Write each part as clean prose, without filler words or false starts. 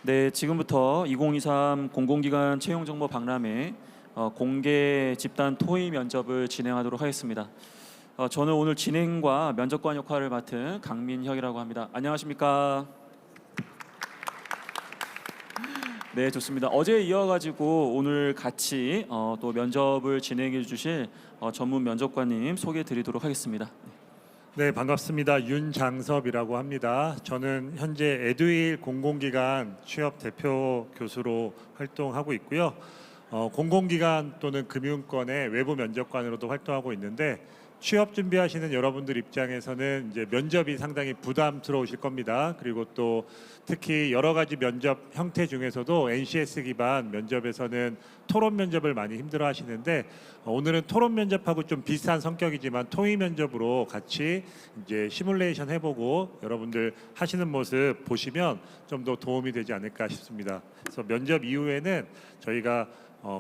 네, 지금부터 2023 공공기관 채용정보 박람회 공개 집단 토의 면접을 진행하도록 하겠습니다. 저는 오늘 진행과 면접관 역할을 맡은 강민혁이라고 합니다. 안녕하십니까? 네, 좋습니다. 어제에 이어가지고 오늘 같이 또 면접을 진행해 주실 전문 면접관님 소개해 드리도록 하겠습니다. 네, 반갑습니다. 윤장섭이라고 합니다. 저는 현재 에듀윌 공공기관 취업 대표 교수로 활동하고 있고요. 공공기관 또는 금융권의 외부 면접관으로도 활동하고 있는데 취업 준비하시는 여러분들 입장에서는 이제 면접이 상당히 부담스러우실 겁니다. 그리고 또 특히 여러 가지 면접 형태 중에서도 NCS 기반 면접에서는 토론 면접을 많이 힘들어 하시는데 오늘은 토론 면접하고 좀 비슷한 성격이지만 토의 면접으로 같이 이제 시뮬레이션 해보고 여러분들 하시는 모습 보시면 좀 더 도움이 되지 않을까 싶습니다. 그래서 면접 이후에는 저희가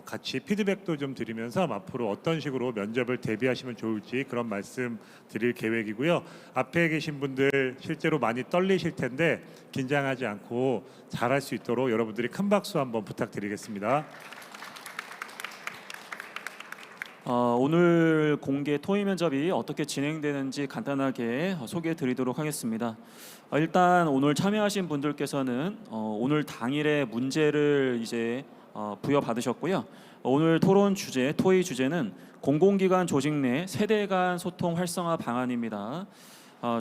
같이 피드백도 좀 드리면서 앞으로 어떤 식으로 면접을 대비하시면 좋을지 그런 말씀 드릴 계획이고요. 앞에 계신 분들 실제로 많이 떨리실 텐데 긴장하지 않고 잘할 수 있도록 여러분들이 큰 박수 한번 부탁드리겠습니다. 오늘 공개 토의 면접이 어떻게 진행되는지 간단하게 소개해 드리도록 하겠습니다. 일단 오늘 참여하신 분들께서는 오늘 당일에 문제를 이제 부여받으셨고요. 오늘 토론 주제, 토의 주제는 공공기관 조직 내 세대 간 소통 활성화 방안입니다.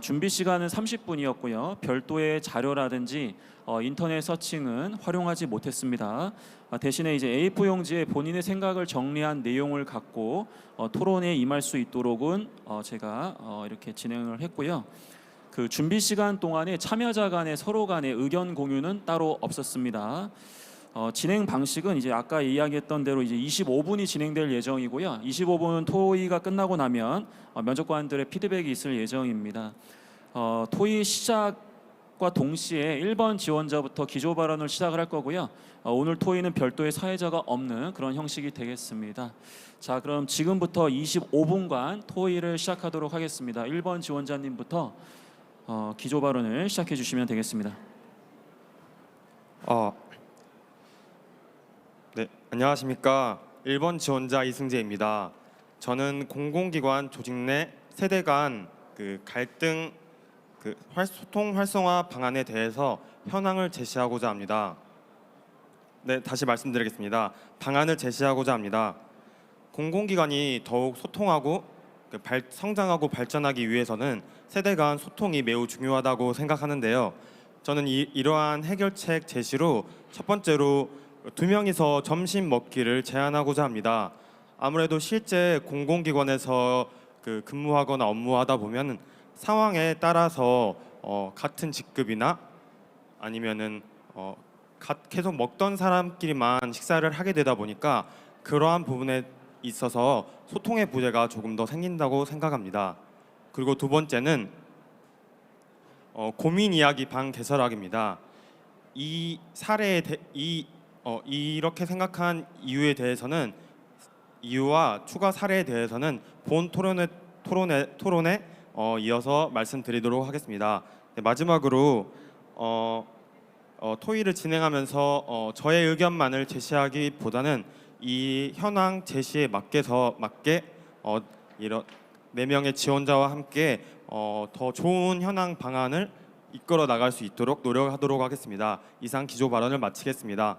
준비 시간은 30분이었고요. 별도의 자료라든지 인터넷 서칭은 활용하지 못했습니다. 대신에 이제 A4 용지에 본인의 생각을 정리한 내용을 갖고 토론에 임할 수 있도록은 제가 이렇게 진행을 했고요. 그 준비 시간 동안에 참여자 간의 서로 간의 의견 공유는 따로 없었습니다. 진행 방식은 이제 아까 이야기했던 대로 이제 25분이 진행될 예정이고요. 25분 토의가 끝나고 나면 면접관들의 피드백이 있을 예정입니다. 토의 시작과 동시에 1번 지원자부터 기조 발언을 시작을 할 거고요. 오늘 토의는 별도의 사회자가 없는 그런 형식이 되겠습니다. 자, 그럼 지금부터 25분간 토의를 시작하도록 하겠습니다. 1번 지원자님부터 기조 발언을 시작해 주시면 되겠습니다. 네, 안녕하십니까. 1번 지원자 이승재입니다. 저는 공공기관 조직 내 세대 간 갈등 소통 활성화 방안에 대해서 현황을 제시하고자 합니다. 네, 다시 말씀드리겠습니다. 방안을 제시하고자 합니다. 공공기관이 더욱 소통하고 성장하고 발전하기 위해서는 세대 간 소통이 매우 중요하다고 생각하는데요. 저는 이러한 해결책 제시로 첫 번째로 2명이서 점심 먹기를 제안하고자 합니다. 아무래도 실제 공공기관에서 근무하거나 업무하다 보면 상황에 따라서 같은 직급이나 아니면은 계속 먹던 사람끼리만 식사를 하게 되다 보니까 그러한 부분에 있어서 소통의 부재가 조금 더 생긴다고 생각합니다. 그리고 두 번째는 고민 이야기 방 개설하기입니다. 이 사례에 이렇게 생각한 이유와 추가 사례에 대해서는 본 토론에 이어서 말씀드리도록 하겠습니다. 네, 마지막으로 토의를 진행하면서 저의 의견만을 제시하기보다는 이 현황 제시에 맞게 이런 4명의 지원자와 함께 더 좋은 현황 방안을 이끌어 나갈 수 있도록 노력하도록 하겠습니다. 이상 기조 발언을 마치겠습니다.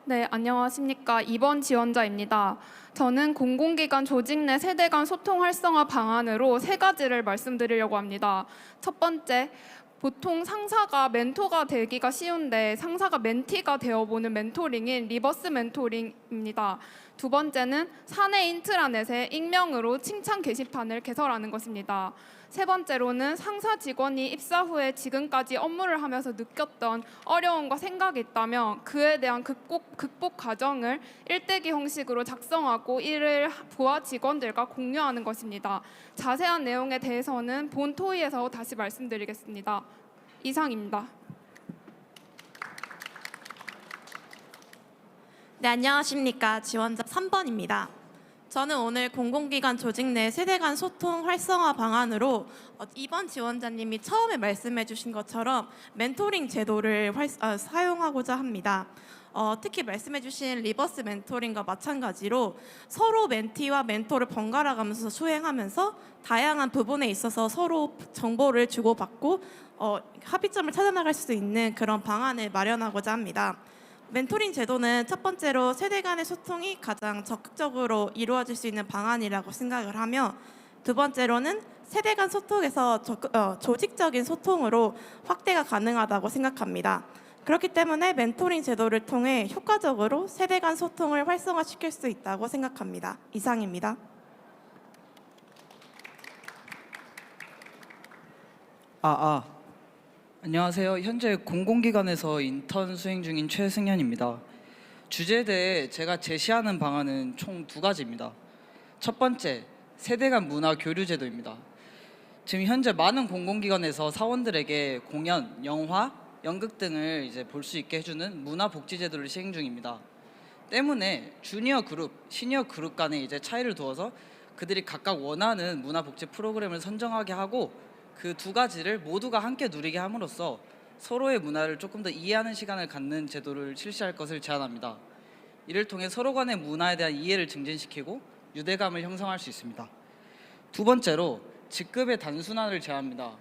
네, 안녕하십니까. 2번 지원자입니다. 저는 공공기관 조직 내 세대 간 소통 활성화 방안으로 3가지를 말씀드리려고 합니다. 첫 번째, 보통 상사가 멘토가 되기가 쉬운데 상사가 멘티가 되어보는 멘토링인 리버스 멘토링입니다. 두 번째는 사내 인트라넷에 익명으로 칭찬 게시판을 개설하는 것입니다. 세 번째로는 상사 직원이 입사 후에 지금까지 업무를 하면서 느꼈던 어려움과 생각이 있다면 그에 대한 극복 과정을 일대기 형식으로 작성하고 이를 부하 직원들과 공유하는 것입니다. 자세한 내용에 대해서는 본 토의에서 다시 말씀드리겠습니다. 이상입니다. 네, 안녕하십니까. 지원자 3번입니다. 저는 오늘 공공기관 조직 내 세대 간 소통 활성화 방안으로 이번 지원자님이 처음에 말씀해 주신 것처럼 멘토링 제도를 사용하고자 합니다. 특히 말씀해 주신 리버스 멘토링과 마찬가지로 서로 멘티와 멘토를 번갈아 가면서 수행하면서 다양한 부분에 있어서 서로 정보를 주고받고 합의점을 찾아나갈 수 있는 그런 방안을 마련하고자 합니다. 멘토링 제도는 첫 번째로 세대 간의 소통이 가장 적극적으로 이루어질 수 있는 방안이라고 생각을 하며, 두 번째로는 세대 간 소통에서 조직적인 소통으로 확대가 가능하다고 생각합니다. 그렇기 때문에 멘토링 제도를 통해 효과적으로 세대 간 소통을 활성화시킬 수 있다고 생각합니다. 이상입니다. 안녕하세요. 현재 공공기관에서 인턴 수행 중인 최승현입니다. 주제에 대해 제가 제시하는 방안은 총 2가지입니다. 첫 번째, 세대 간 문화 교류 제도입니다. 지금 현재 많은 공공기관에서 사원들에게 공연, 영화, 연극 등을 이제 볼 수 있게 해주는 문화 복지 제도를 시행 중입니다. 때문에 주니어 그룹, 시니어 그룹 간의 이제 차이를 두어서 그들이 각각 원하는 문화 복지 프로그램을 선정하게 하고, 그 2가지를 모두가 함께 누리게 함으로써 서로의 문화를 조금 더 이해하는 시간을 갖는 제도를 실시할 것을 제안합니다. 이를 통해 서로 간의 문화에 대한 이해를 증진시키고 유대감을 형성할 수 있습니다. 두 번째로, 직급의 단순화를 제안합니다.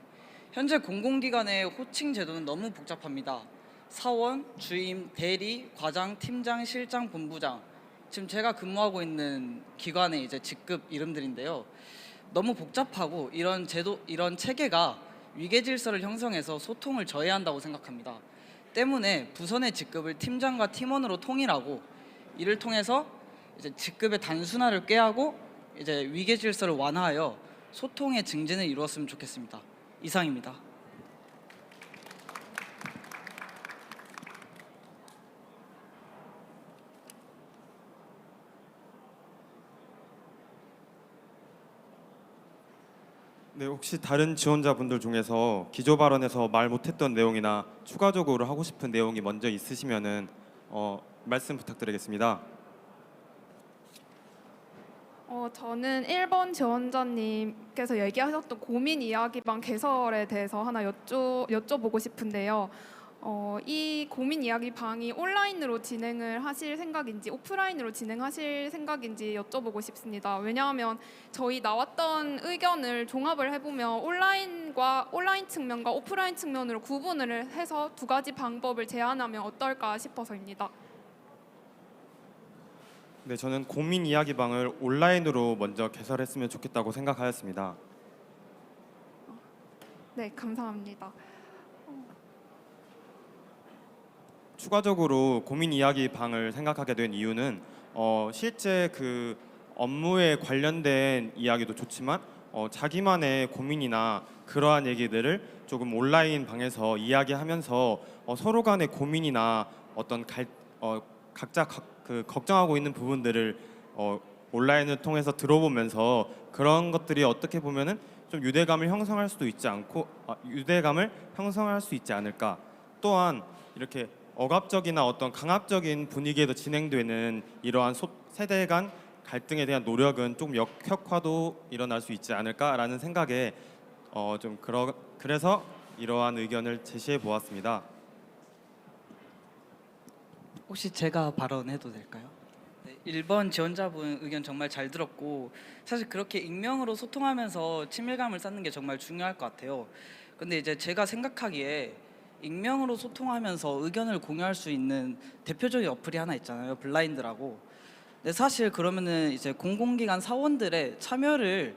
현재 공공기관의 호칭 제도는 너무 복잡합니다. 사원, 주임, 대리, 과장, 팀장, 실장, 본부장, 지금 제가 근무하고 있는 기관의 이제 직급 이름들인데요. 너무 복잡하고 이런 제도, 이런 체계가 위계 질서를 형성해서 소통을 저해한다고 생각합니다. 때문에 부서 내 직급을 팀장과 팀원으로 통일하고, 이를 통해서 이제 직급의 단순화를 꾀하고 이제 위계 질서를 완화하여 소통의 증진을 이루었으면 좋겠습니다. 이상입니다. 네, 혹시 다른 지원자분들 중에서 기조 발언에서 말 못했던 내용이나 추가적으로 하고 싶은 내용이 먼저 있으시면은 말씀 부탁드리겠습니다. 저는 1번 지원자님께서 얘기하셨던 고민 이야기방 개설에 대해서 하나 여쭤보고 싶은데요. 이 고민 이야기 방이 온라인으로 진행을 하실 생각인지 오프라인으로 진행하실 생각인지 여쭤보고 싶습니다. 왜냐하면 저희 나왔던 의견을 종합을 해보면 온라인 측면과 오프라인 측면으로 구분을 해서 2가지 방법을 제안하면 어떨까 싶어서입니다. 네, 저는 고민 이야기 방을 온라인으로 먼저 개설했으면 좋겠다고 생각하였습니다. 네, 감사합니다. 추가적으로 고민 이야기 방을 생각하게 된 이유는 실제 그 업무에 관련된 이야기도 좋지만 자기만의 고민이나 그러한 얘기들을 조금 온라인 방에서 이야기하면서 서로 간의 고민이나 어떤 각자 그 걱정하고 있는 부분들을 온라인을 통해서 들어보면서 그런 것들이 어떻게 보면은 좀 유대감을 형성할 수 있지 않을까. 또한 이렇게 억압적이나 어떤 강압적인 분위기에도 진행되는 이러한 세대 간 갈등에 대한 노력은 좀 역효과도 일어날 수 있지 않을까라는 생각에 그래서 이러한 의견을 제시해 보았습니다. 혹시 제가 발언해도 될까요? 네, 1번 지원자분 의견 정말 잘 들었고, 사실 그렇게 익명으로 소통하면서 친밀감을 쌓는 게 정말 중요할 것 같아요. 근데 이제 제가 생각하기에 익명으로 소통하면서 의견을 공유할 수 있는 대표적인 어플이 하나 있잖아요. 블라인드라고. 근데 사실 그러면은 이제 공공기관 사원들의 참여를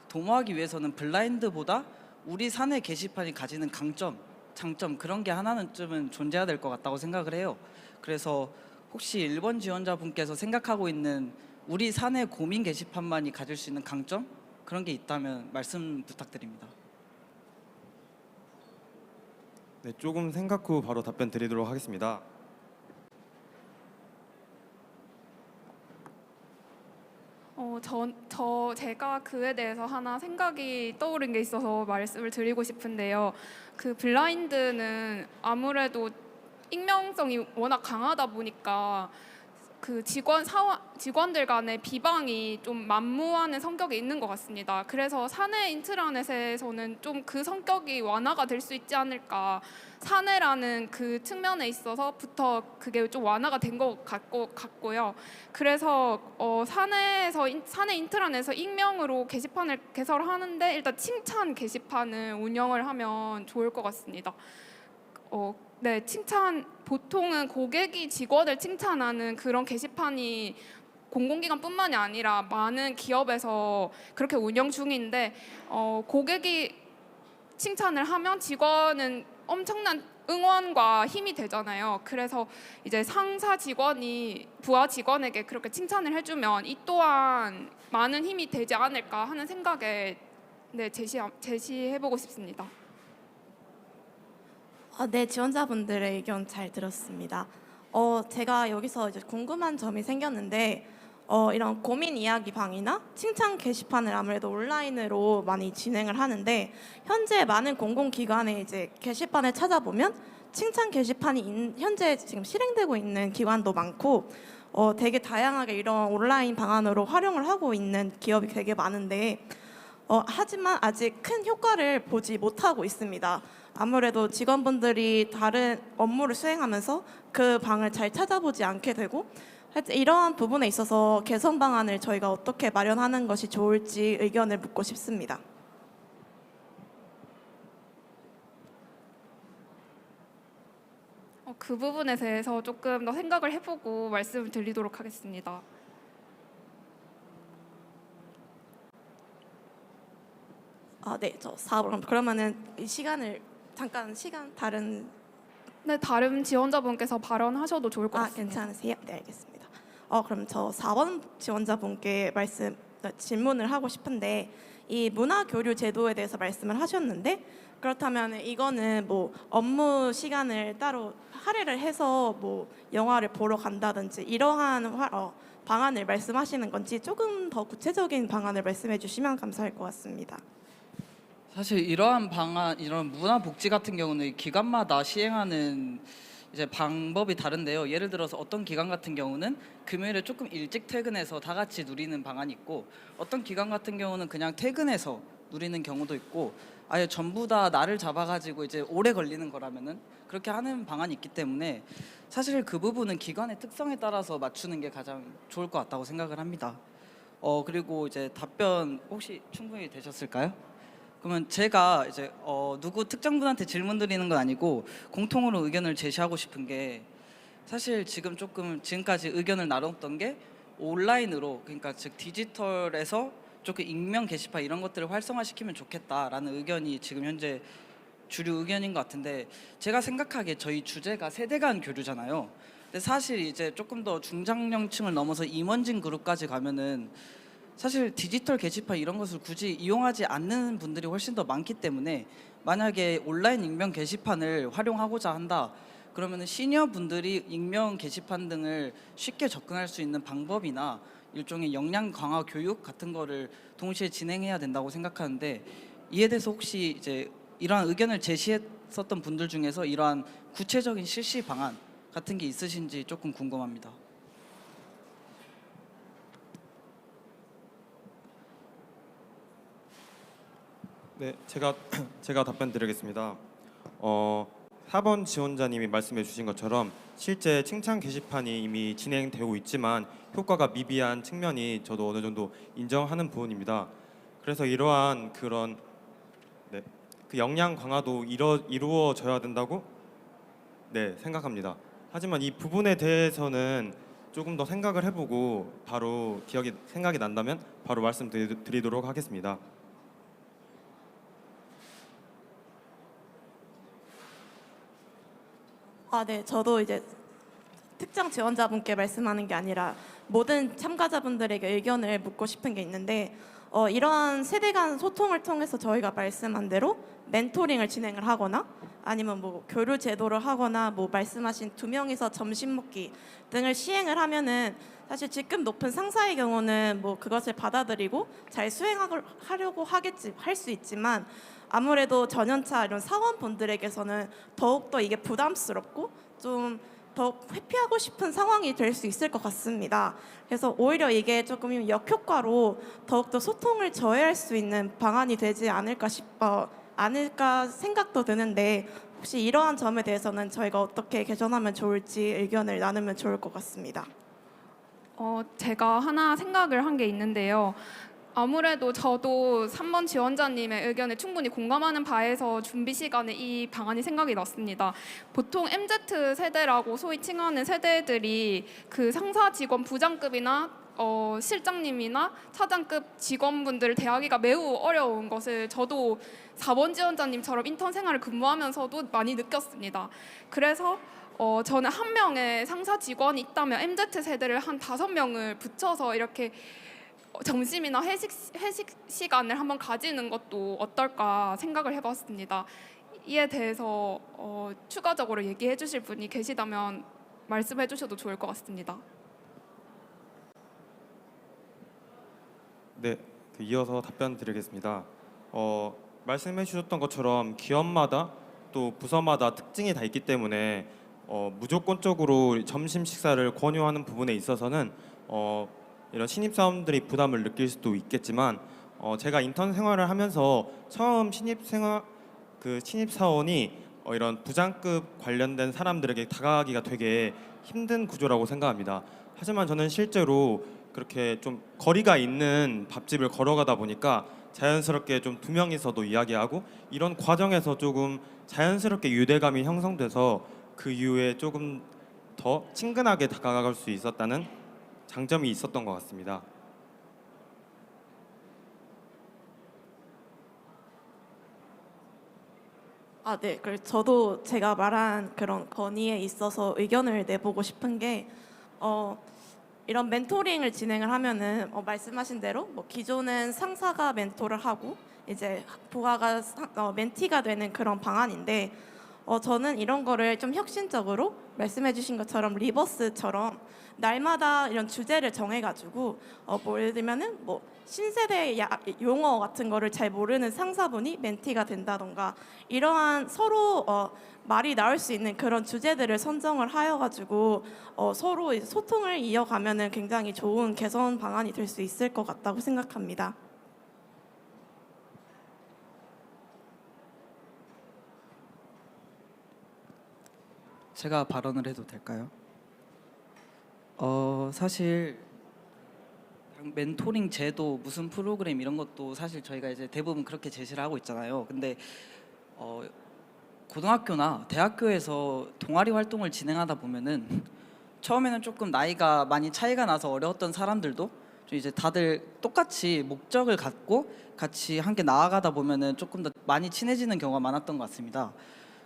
도모하기 위해서는 블라인드보다 우리 사내 게시판이 가지는 강점, 장점 그런 게 하나는쯤은 존재해야 될 것 같다고 생각을 해요. 그래서 혹시 1번 지원자분께서 생각하고 있는 우리 사내 고민 게시판만이 가질 수 있는 강점 그런 게 있다면 말씀 부탁드립니다. 네, 조금 생각 후 바로 답변 드리도록 하겠습니다. 제가 그에 대해서 하나 생각이 떠오른 게 있어서 말씀을 드리고 싶은데요. 그 블라인드는 아무래도 익명성이 워낙 강하다 보니까 그 직원들 간의 비방이 좀 만무하는 성격이 있는 것 같습니다. 그래서 사내 인트라넷에서는 좀 그 성격이 완화가 될 수 있지 않을까. 사내라는 그 측면에 있어서부터 그게 좀 완화가 된 것 같고요. 그래서 사내 인트라넷에서 익명으로 게시판을 개설하는데 일단 칭찬 게시판을 운영을 하면 좋을 것 같습니다. 네, 보통은 고객이 직원을 칭찬하는 그런 게시판이 공공기관뿐만이 아니라 많은 기업에서 그렇게 운영 중인데 고객이 칭찬을 하면 직원은 엄청난 응원과 힘이 되잖아요. 그래서 이제 상사 직원이 부하 직원에게 그렇게 칭찬을 해주면 이 또한 많은 힘이 되지 않을까 하는 생각에 네, 제시해보고 싶습니다. 네, 지원자분들의 의견 잘 들었습니다. 제가 여기서 이제 궁금한 점이 생겼는데 이런 고민 이야기 방이나 칭찬 게시판을 아무래도 온라인으로 많이 진행을 하는데 현재 많은 공공기관의 이제 게시판을 찾아보면 칭찬 게시판이 현재 지금 실행되고 있는 기관도 많고 되게 다양하게 이런 온라인 방안으로 활용을 하고 있는 기업이 되게 많은데 하지만 아직 큰 효과를 보지 못하고 있습니다. 아무래도 직원분들이 다른 업무를 수행하면서 그 방을 잘 찾아보지 않게 되고 하여튼 이러한 부분에 있어서 개선 방안을 저희가 어떻게 마련하는 것이 좋을지 의견을 묻고 싶습니다. 그 부분에 대해서 조금 더 생각을 해보고 말씀을 드리도록 하겠습니다. 네, 저 4번 그러면은 이 시간을 다른 네, 다른 지원자분께서 발언하셔도 좋을 것 같습니다. 괜찮으세요? 네, 알겠습니다. 그럼 저 4번 지원자분께 질문을 하고 싶은데 이 문화교류 제도에 대해서 말씀을 하셨는데 그렇다면 이거는 뭐 업무 시간을 따로 할애를 해서 뭐 영화를 보러 간다든지 이러한 방안을 말씀하시는 건지 조금 더 구체적인 방안을 말씀해 주시면 감사할 것 같습니다. 사실 이러한 방안, 이런 문화복지 같은 경우는 기관마다 시행하는 이제 방법이 다른데요. 예를 들어서 어떤 기관 같은 경우는 금요일에 조금 일찍 퇴근해서 다 같이 누리는 방안이 있고 어떤 기관 같은 경우는 그냥 퇴근해서 누리는 경우도 있고 아예 전부 다 날을 잡아가지고 이제 오래 걸리는 거라면은 그렇게 하는 방안이 있기 때문에 사실 그 부분은 기관의 특성에 따라서 맞추는 게 가장 좋을 것 같다고 생각을 합니다. 그리고 이제 답변 혹시 충분히 되셨을까요? 그러면 제가 이제 누구 특정 분한테 질문 드리는 건 아니고 공통으로 의견을 제시하고 싶은 게 사실 지금까지 의견을 나눴던 게 온라인으로 그러니까 즉 디지털에서 조금 익명 게시판 이런 것들을 활성화시키면 좋겠다라는 의견이 지금 현재 주류 의견인 것 같은데 제가 생각하기에 저희 주제가 세대 간 교류잖아요. 근데 사실 이제 조금 더 중장년층을 넘어서 임원진 그룹까지 가면은 사실 디지털 게시판 이런 것을 굳이 이용하지 않는 분들이 훨씬 더 많기 때문에 만약에 온라인 익명 게시판을 활용하고자 한다 그러면 시니어 분들이 익명 게시판 등을 쉽게 접근할 수 있는 방법이나 일종의 역량 강화 교육 같은 거를 동시에 진행해야 된다고 생각하는데 이에 대해서 혹시 이제 이러한 의견을 제시했었던 분들 중에서 이러한 구체적인 실시 방안 같은 게 있으신지 조금 궁금합니다. 네, 제가 답변 드리겠습니다. 4번 지원자님이 말씀해 주신 것처럼 실제 칭찬 게시판이 이미 진행되고 있지만 효과가 미비한 측면이 저도 어느 정도 인정하는 부분입니다. 그래서 이러한 그런 그 역량 강화도 이루어져야 된다고 생각합니다. 하지만 이 부분에 대해서는 조금 더 생각을 해보고 바로 생각이 난다면 바로 말씀드리도록 하겠습니다. 네, 저도 이제 특정 지원자분께 말씀하는 게 아니라 모든 참가자분들에게 의견을 묻고 싶은 게 있는데 이러한 세대 간 소통을 통해서 저희가 말씀한 대로 멘토링을 진행을 하거나 아니면 뭐 교류 제도를 하거나 뭐 말씀하신 2명이서 점심 먹기 등을 시행을 하면은 사실 직급 높은 상사의 경우는 뭐 그것을 받아들이고 잘 수행하려고 할 수 있지만 아무래도 전연차 이런 사원분들에게서는 더욱더 이게 부담스럽고 좀 더 회피하고 싶은 상황이 될 수 있을 것 같습니다. 그래서 오히려 이게 조금 역효과로 더욱더 소통을 저해할 수 있는 방안이 되지 않을까 생각도 드는데 혹시 이러한 점에 대해서는 저희가 어떻게 개선하면 좋을지 의견을 나누면 좋을 것 같습니다. 제가 하나 생각을 한 게 있는데요. 아무래도 저도 3번 지원자님의 의견에 충분히 공감하는 바에서 준비 시간에 이 방안이 생각이 났습니다. 보통 MZ 세대라고 소위 칭하는 세대들이 그 상사 직원 부장급이나 실장님이나 차장급 직원분들을 대하기가 매우 어려운 것을 저도 4번 지원자님처럼 인턴 생활을 근무하면서도 많이 느꼈습니다. 그래서 저는 한 명의 상사 직원이 있다면 MZ 세대를 한 5명을 붙여서 이렇게 점심이나 회식 시간을 한번 가지는 것도 어떨까 생각을 해봤습니다. 이에 대해서 추가적으로 얘기해 주실 분이 계시다면 말씀해 주셔도 좋을 것 같습니다. 네, 이어서 답변 드리겠습니다. 말씀해 주셨던 것처럼 기업마다 또 부서마다 특징이 다 있기 때문에 무조건적으로 점심 식사를 권유하는 부분에 있어서는 이런 신입사원들이 부담을 느낄 수도 있겠지만 제가 인턴 생활을 하면서 처음 신입사원이 이런 부장급 관련된 사람들에게 다가가기가 되게 힘든 구조라고 생각합니다. 하지만 저는 실제로 그렇게 좀 거리가 있는 밥집을 걸어가다 보니까 자연스럽게 좀 두 명이서도 이야기하고 이런 과정에서 조금 자연스럽게 유대감이 형성돼서 그 이후에 조금 더 친근하게 다가갈 수 있었다는 장점이 있었던 것 같습니다. 네. 그래서 저도 제가 말한 그런 건의에 있어서 의견을 내보고 싶은 게 이런 멘토링을 진행을 하면은 말씀하신 대로 뭐 기존은 상사가 멘토를 하고 이제 부하가 멘티가 되는 그런 방안인데 저는 이런 거를 좀 혁신적으로 말씀해주신 것처럼 리버스처럼 날마다 이런 주제를 정해가지고 뭐 예를 들면은 뭐 신세대 용어 같은 거를 잘 모르는 상사분이 멘티가 된다던가 이러한 서로 말이 나올 수 있는 그런 주제들을 선정을 하여가지고 서로 이제 소통을 이어가면은 굉장히 좋은 개선 방안이 될 수 있을 것 같다고 생각합니다. 제가 발언을 해도 될까요? 사실 멘토링 제도 무슨 프로그램 이런 것도 사실 저희가 이제 대부분 그렇게 제시를 하고 있잖아요. 근데 고등학교나 대학교에서 동아리 활동을 진행하다 보면은 처음에는 조금 나이가 많이 차이가 나서 어려웠던 사람들도 좀 이제 다들 똑같이 목적을 갖고 같이 함께 나아가다 보면은 조금 더 많이 친해지는 경우가 많았던 것 같습니다.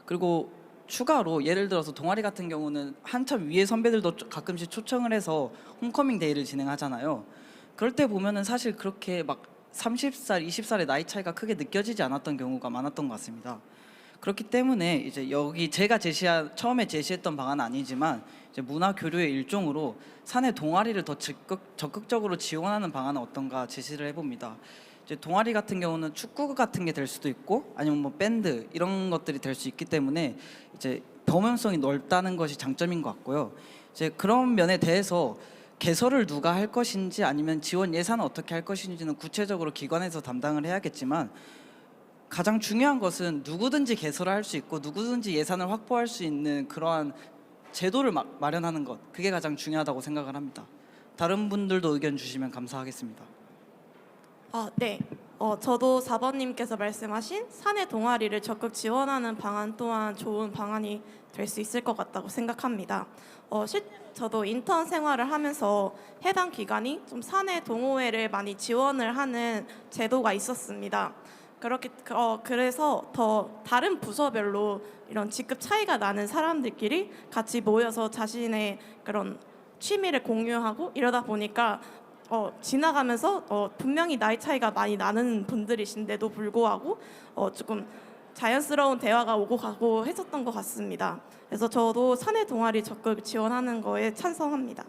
그리고 추가로 예를 들어서 동아리 같은 경우는 한참 위에 선배들도 가끔씩 초청을 해서 홈커밍 데이를 진행하잖아요. 그럴 때 보면은 사실 그렇게 막 30살, 20살의 나이 차이가 크게 느껴지지 않았던 경우가 많았던 것 같습니다. 그렇기 때문에 이제 여기 제가 처음에 제시했던 방안은 아니지만 이제 문화 교류의 일종으로 사내 동아리를 더 적극적으로 지원하는 방안은 어떤가 제시를 해봅니다. 이제 동아리 같은 경우는 축구 같은 게 될 수도 있고 아니면 뭐 밴드 이런 것들이 될 수 있기 때문에 이제 범용성이 넓다는 것이 장점인 것 같고요. 이제 그런 면에 대해서 개설을 누가 할 것인지 아니면 지원 예산을 어떻게 할 것인지는 구체적으로 기관에서 담당을 해야겠지만 가장 중요한 것은 누구든지 개설을 할 수 있고 누구든지 예산을 확보할 수 있는 그러한 제도를 마련하는 것, 그게 가장 중요하다고 생각을 합니다. 다른 분들도 의견 주시면 감사하겠습니다. 네. 저도 4번님께서 말씀하신 사내 동아리를 적극 지원하는 방안 또한 좋은 방안이 될 수 있을 것 같다고 생각합니다. 실제로 저도 인턴 생활을 하면서 해당 기관이 좀 사내 동호회를 많이 지원을 하는 제도가 있었습니다. 그래서 더 다른 부서별로 이런 직급 차이가 나는 사람들끼리 같이 모여서 자신의 그런 취미를 공유하고 이러다 보니까 지나가면서 분명히 나이 차이가 많이 나는 분들이신데도 불구하고 조금 자연스러운 대화가 오고 가고 했었던 것 같습니다. 그래서 저도 사내 동아리 적극 지원하는 거에 찬성합니다.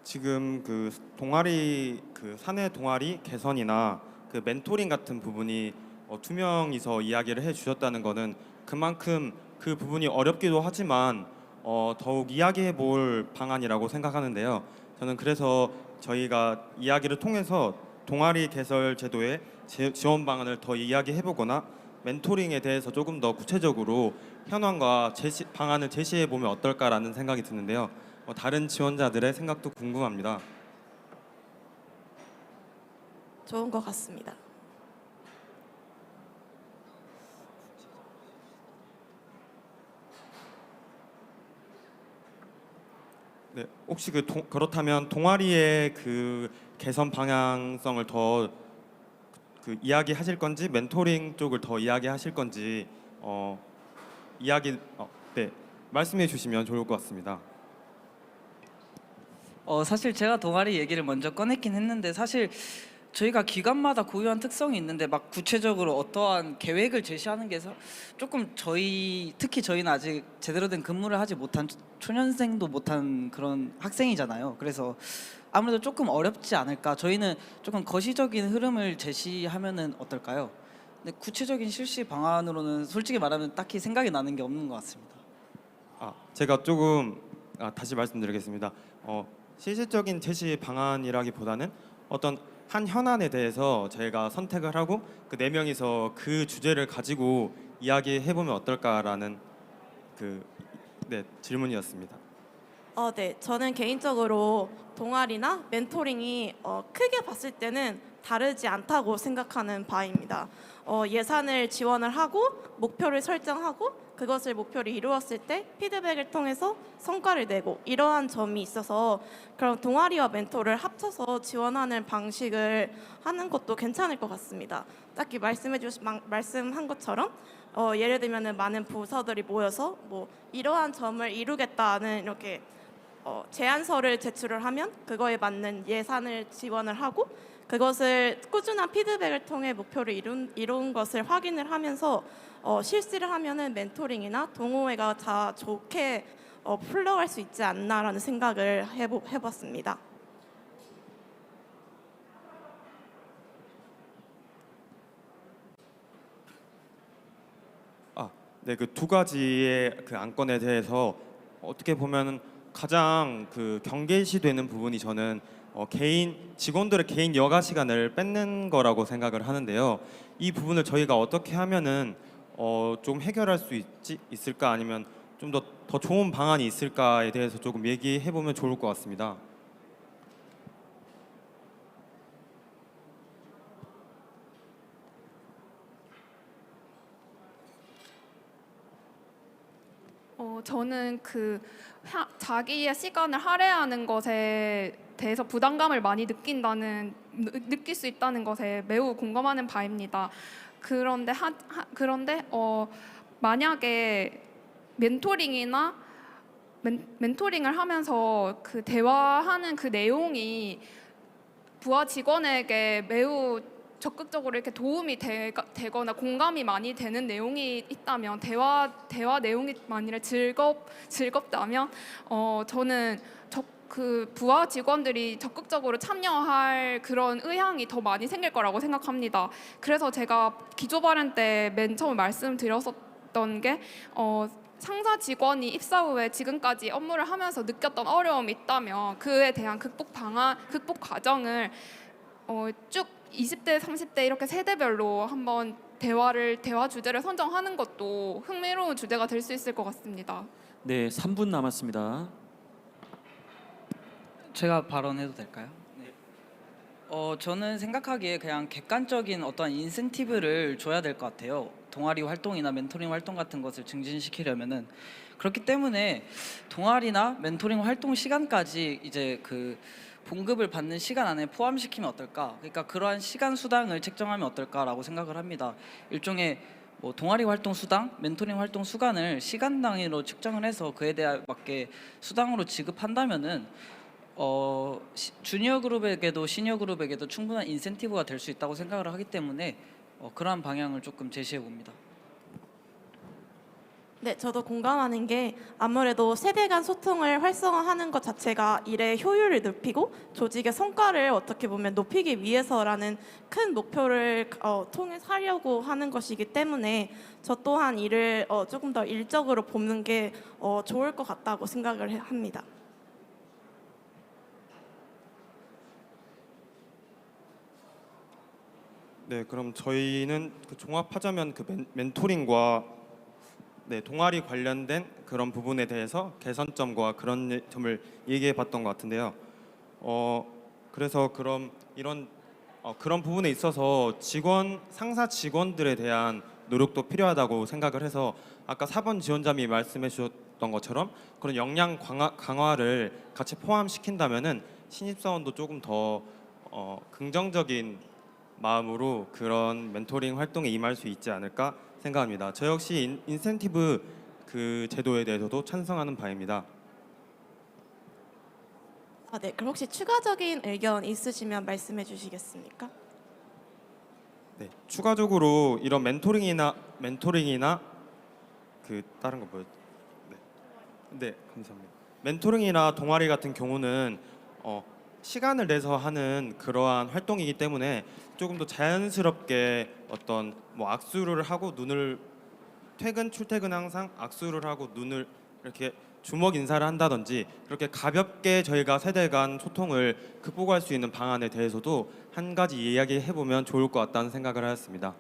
지금 그 동아리 사내 동아리 개선이나 그 멘토링 같은 부분이 두 명이서 이야기를 해주셨다는 거는 그만큼 그 부분이 어렵기도 하지만 더욱 이야기해 볼 방안이라고 생각하는데요. 저는 그래서 저희가 이야기를 통해서 동아리 개설 제도의 지원 방안을 더 이야기해 보거나 멘토링에 대해서 조금 더 구체적으로 현황과 방안을 제시해 보면 어떨까라는 생각이 드는데요. 다른 지원자들의 생각도 궁금합니다. 좋은 것 같습니다. 네, 혹시 그렇다면 동아리의 그 개선 방향성을 더 이야기하실 건지 멘토링 쪽을 더 이야기하실 건지 네, 말씀해 주시면 좋을 것 같습니다. 사실 제가 동아리 얘기를 먼저 꺼냈긴 했는데 사실 저희가 기관마다 고유한 특성이 있는데 막 구체적으로 어떠한 계획을 제시하는 게 조금 특히 저희는 아직 제대로 된 근무를 하지 못한 초년생도 못한 그런 학생이잖아요. 그래서 아무래도 조금 어렵지 않을까. 저희는 조금 거시적인 흐름을 제시하면은 어떨까요? 근데 구체적인 실시 방안으로는 솔직히 말하면 딱히 생각이 나는 게 없는 것 같습니다. 제가 조금 다시 말씀드리겠습니다. 실질적인 제시 방안이라기보다는 어떤 한 현안에 대해서 저희가 선택을 하고 그 네 명이서 그 주제를 가지고 이야기해 보면 어떨까라는 질문이었습니다. 네. 저는 개인적으로 동아리나 멘토링이 크게 봤을 때는 다르지 않다고 생각하는 바입니다. 예산을 지원을 하고 목표를 설정하고 그것을 목표를 이루었을 때 피드백을 통해서 성과를 내고 이러한 점이 있어서 그럼 동아리와 멘토를 합쳐서 지원하는 방식을 하는 것도 괜찮을 것 같습니다. 딱히 말씀한 것처럼 예를 들면은 많은 부서들이 모여서 뭐 이러한 점을 이루겠다는 이렇게 제안서를 제출을 하면 그거에 맞는 예산을 지원을 하고 그것을 꾸준한 피드백을 통해 목표를 이룬 것을 확인을 하면서 실시를 하면은 멘토링이나 동호회가 다 좋게 풀러갈 수 있지 않나라는 생각을 해봤습니다. 네, 그 두 가지의 그 안건에 대해서 어떻게 보면 가장 경계시되는 부분이 저는 직원들의 개인 여가 시간을 뺏는 거라고 생각을 하는데요. 이 부분을 저희가 어떻게 하면은 좀 해결할 수 있을까 아니면 좀 더 좋은 방안이 있을까에 대해서 조금 얘기해 보면 좋을 것 같습니다. 저는 자기의 시간을 할애하는 것에 대해서 부담감을 많이 느낄 수 있다는 것에 매우 공감하는 바입니다. 그런데 만약에 멘토링을 하면서 그 대화하는 그 내용이 부하 직원에게 매우 적극적으로 이렇게 도움이 되거나 공감이 많이 되는 내용이 있다면 대화 내용이 만일에 즐겁다면 저는 그 부하 직원들이 적극적으로 참여할 그런 의향이 더 많이 생길 거라고 생각합니다. 그래서 제가 기조 발행 때 맨 처음 말씀드렸었던 게 상사 직원이 입사 후에 지금까지 업무를 하면서 느꼈던 어려움이 있다면 그에 대한 극복 과정을 쭉 20대, 30대 이렇게 세대별로 한번 대화 주제를 선정하는 것도 흥미로운 주제가 될 수 있을 것 같습니다. 네, 3분 남았습니다. 제가 발언해도 될까요? 네. 저는 생각하기에 그냥 객관적인 어떤 인센티브를 줘야 될 것 같아요. 동아리 활동이나 멘토링 활동 같은 것을 증진시키려면은 그렇기 때문에 동아리나 멘토링 활동 시간까지 이제 그 봉급을 받는 시간 안에 포함시키면 어떨까? 그러니까 그러한 시간 수당을 책정하면 어떨까라고 생각을 합니다. 일종의 뭐 동아리 활동 수당, 멘토링 활동 수간을 시간 단위로 측정을 해서 그에 대해 맞게 수당으로 지급한다면은 주니어 그룹에게도 시니어 그룹에게도 충분한 인센티브가 될 수 있다고 생각을 하기 때문에 그러한 방향을 조금 제시해 봅니다. 네, 저도 공감하는 게 아무래도 세대 간 소통을 활성화하는 것 자체가 일의 효율을 높이고 조직의 성과를 어떻게 보면 높이기 위해서라는 큰 목표를 통해 하려고 하는 것이기 때문에 저 또한 일을 조금 더 일적으로 보는 게 좋을 것 같다고 생각을 합니다. 네, 그럼 저희는 그 종합하자면 그 멘토링과 동아리 관련된 그런 부분에 대해서 개선점과 그런 점을 얘기해봤던 것 같은데요. 그래서 그럼 이런 그런 부분에 있어서 상사 직원들에 대한 노력도 필요하다고 생각을 해서 아까 4번 지원자님이 말씀해 주셨던 것처럼 그런 역량 강화를 같이 포함시킨다면은 신입사원도 조금 더 긍정적인 마음으로 그런 멘토링 활동에 임할 수 있지 않을까 생각합니다. 저 역시 인센티브 그 제도에 대해서도 찬성하는 바입니다. 네, 그럼 혹시 추가적인 의견 있으시면 말씀해 주시겠습니까? 네, 추가적으로 이런 멘토링이나 그 다른 거 뭐였죠? 네, 감사합니다. 멘토링이나 동아리 같은 경우는 시간을 내서 하는 그러한 활동이기 때문에 조금 더 자연스럽게 어떤 뭐 악수를 하고 눈을 출퇴근 항상 악수를 하고 눈을 이렇게 주먹 인사를 한다든지 그렇게 가볍게 저희가 세대 간 소통을 극복할 수 있는 방안에 대해서도 한 가지 이야기해 보면 좋을 것 같다는 생각을 하였습니다.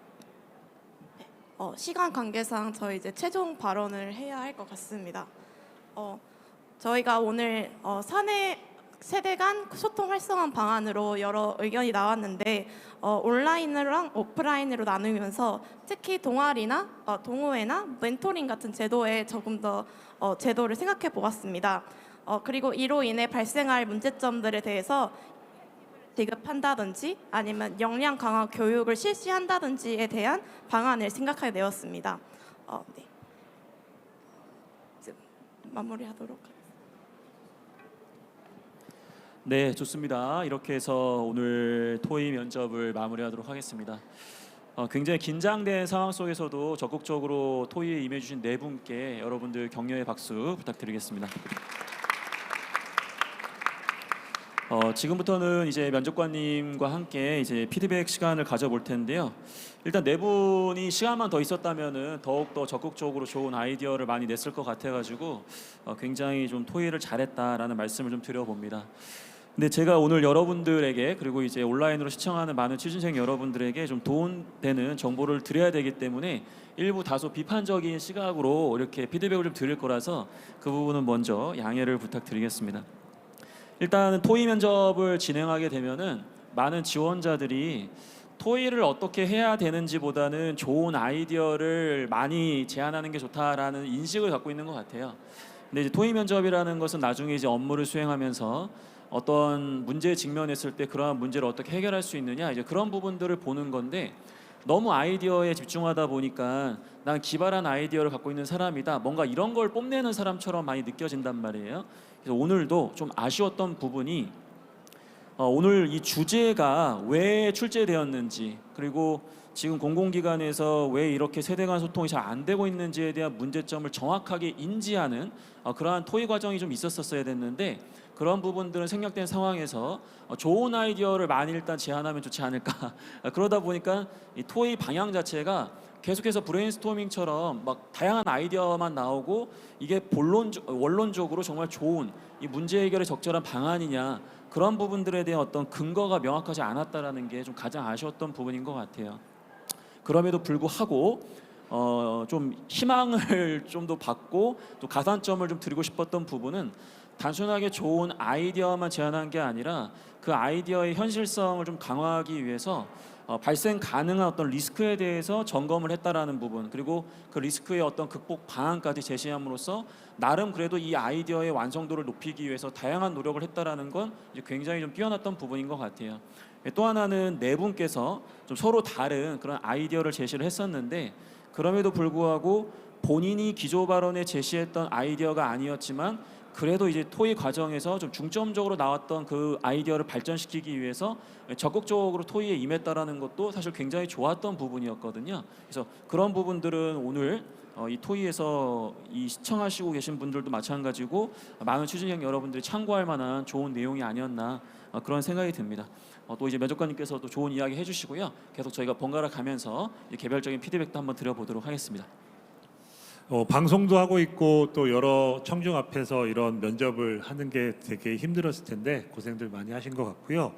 시간 관계상 저희 이제 최종 발언을 해야 할 것 같습니다. 저희가 오늘 사내 세대 간 소통 활성화 방안으로 여러 의견이 나왔는데 온라인이랑 오프라인으로 나누면서 특히 동아리나 동호회나 멘토링 같은 제도에 조금 더 제도를 생각해 보았습니다. 그리고 이로 인해 발생할 문제점들에 대해서 지급한다든지 아니면 역량 강화 교육을 실시한다든지에 대한 방안을 생각하게 되었습니다. 네. 이제 마무리하도록 하겠습니다. 네, 좋습니다. 이렇게 해서 오늘 토의 면접을 마무리하도록 하겠습니다. 굉장히 긴장된 상황 속에서도 적극적으로 토의에 임해주신 네 분께 여러분들 격려의 박수 부탁드리겠습니다. 지금부터는 이제 면접관님과 함께 이제 피드백 시간을 가져볼 텐데요. 일단 네 분이 시간만 더 있었다면은 더욱 더 적극적으로 좋은 아이디어를 많이 냈을 것 같아가지고 굉장히 좀 토의를 잘했다라는 말씀을 좀 드려봅니다. 근데 제가 오늘 여러분들에게 그리고 이제 온라인으로 시청하는 많은 취준생 여러분들에게 좀 도움되는 정보를 드려야 되기 때문에 일부 다소 비판적인 시각으로 이렇게 피드백을 좀 드릴 거라서 그 부분은 먼저 양해를 부탁드리겠습니다. 일단 토의 면접을 진행하게 되면은 많은 지원자들이 토의를 어떻게 해야 되는지보다는 좋은 아이디어를 많이 제안하는 게 좋다라는 인식을 갖고 있는 것 같아요. 근데 이제 토의 면접이라는 것은 나중에 이제 업무를 수행하면서 어떤 문제에 직면했을 때 그러한 문제를 어떻게 해결할 수 있느냐 이제 그런 부분들을 보는 건데 너무 아이디어에 집중하다 보니까 난 기발한 아이디어를 갖고 있는 사람이다 뭔가 이런 걸 뽐내는 사람처럼 많이 느껴진단 말이에요. 그래서 오늘도 좀 아쉬웠던 부분이 오늘 이 주제가 왜 출제되었는지 그리고 지금 공공기관에서 왜 이렇게 세대 간 소통이 잘 안 되고 있는지에 대한 문제점을 정확하게 인지하는 그러한 토의 과정이 좀 있었어야 됐는데 그런 부분들은 생략된 상황에서 좋은 아이디어를 많이 일단 제안하면 좋지 않을까 그러다 보니까 이 토의 방향 자체가 계속해서 브레인스토밍처럼 막 다양한 아이디어만 나오고 이게 원론적으로 정말 좋은 이 문제 해결에 적절한 방안이냐 그런 부분들에 대한 어떤 근거가 명확하지 않았다라는 게 좀 가장 아쉬웠던 부분인 것 같아요. 그럼에도 불구하고 좀 희망을 좀 더 받고 또 가산점을 좀 드리고 싶었던 부분은 단순하게 좋은 아이디어만 제안한 게 아니라 그 아이디어의 현실성을 좀 강화하기 위해서 발생 가능한 어떤 리스크에 대해서 점검을 했다라는 부분 그리고 그 리스크의 어떤 극복 방안까지 제시함으로써 나름 그래도 이 아이디어의 완성도를 높이기 위해서 다양한 노력을 했다라는 건 이제 굉장히 좀 뛰어났던 부분인 것 같아요. 또 하나는 네 분께서 좀 서로 다른 그런 아이디어를 제시를 했었는데 그럼에도 불구하고 본인이 기조 발언에 제시했던 아이디어가 아니었지만 그래도 이제 토의 과정에서 좀 중점적으로 나왔던 그 아이디어를 발전시키기 위해서 적극적으로 토의에 임했다라는 것도 사실 굉장히 좋았던 부분이었거든요. 그래서 그런 부분들은 오늘 이 토의에서 이 시청하시고 계신 분들도 마찬가지고 많은 취준생 여러분들이 참고할 만한 좋은 내용이 아니었나 그런 생각이 듭니다. 또 이제 면접관님께서도 좋은 이야기 해주시고요. 계속 저희가 번갈아 가면서 개별적인 피드백도 한번 드려보도록 하겠습니다. 방송도 하고 있고 또 여러 청중 앞에서 이런 면접을 하는 게 되게 힘들었을 텐데 고생들 많이 하신 것 같고요.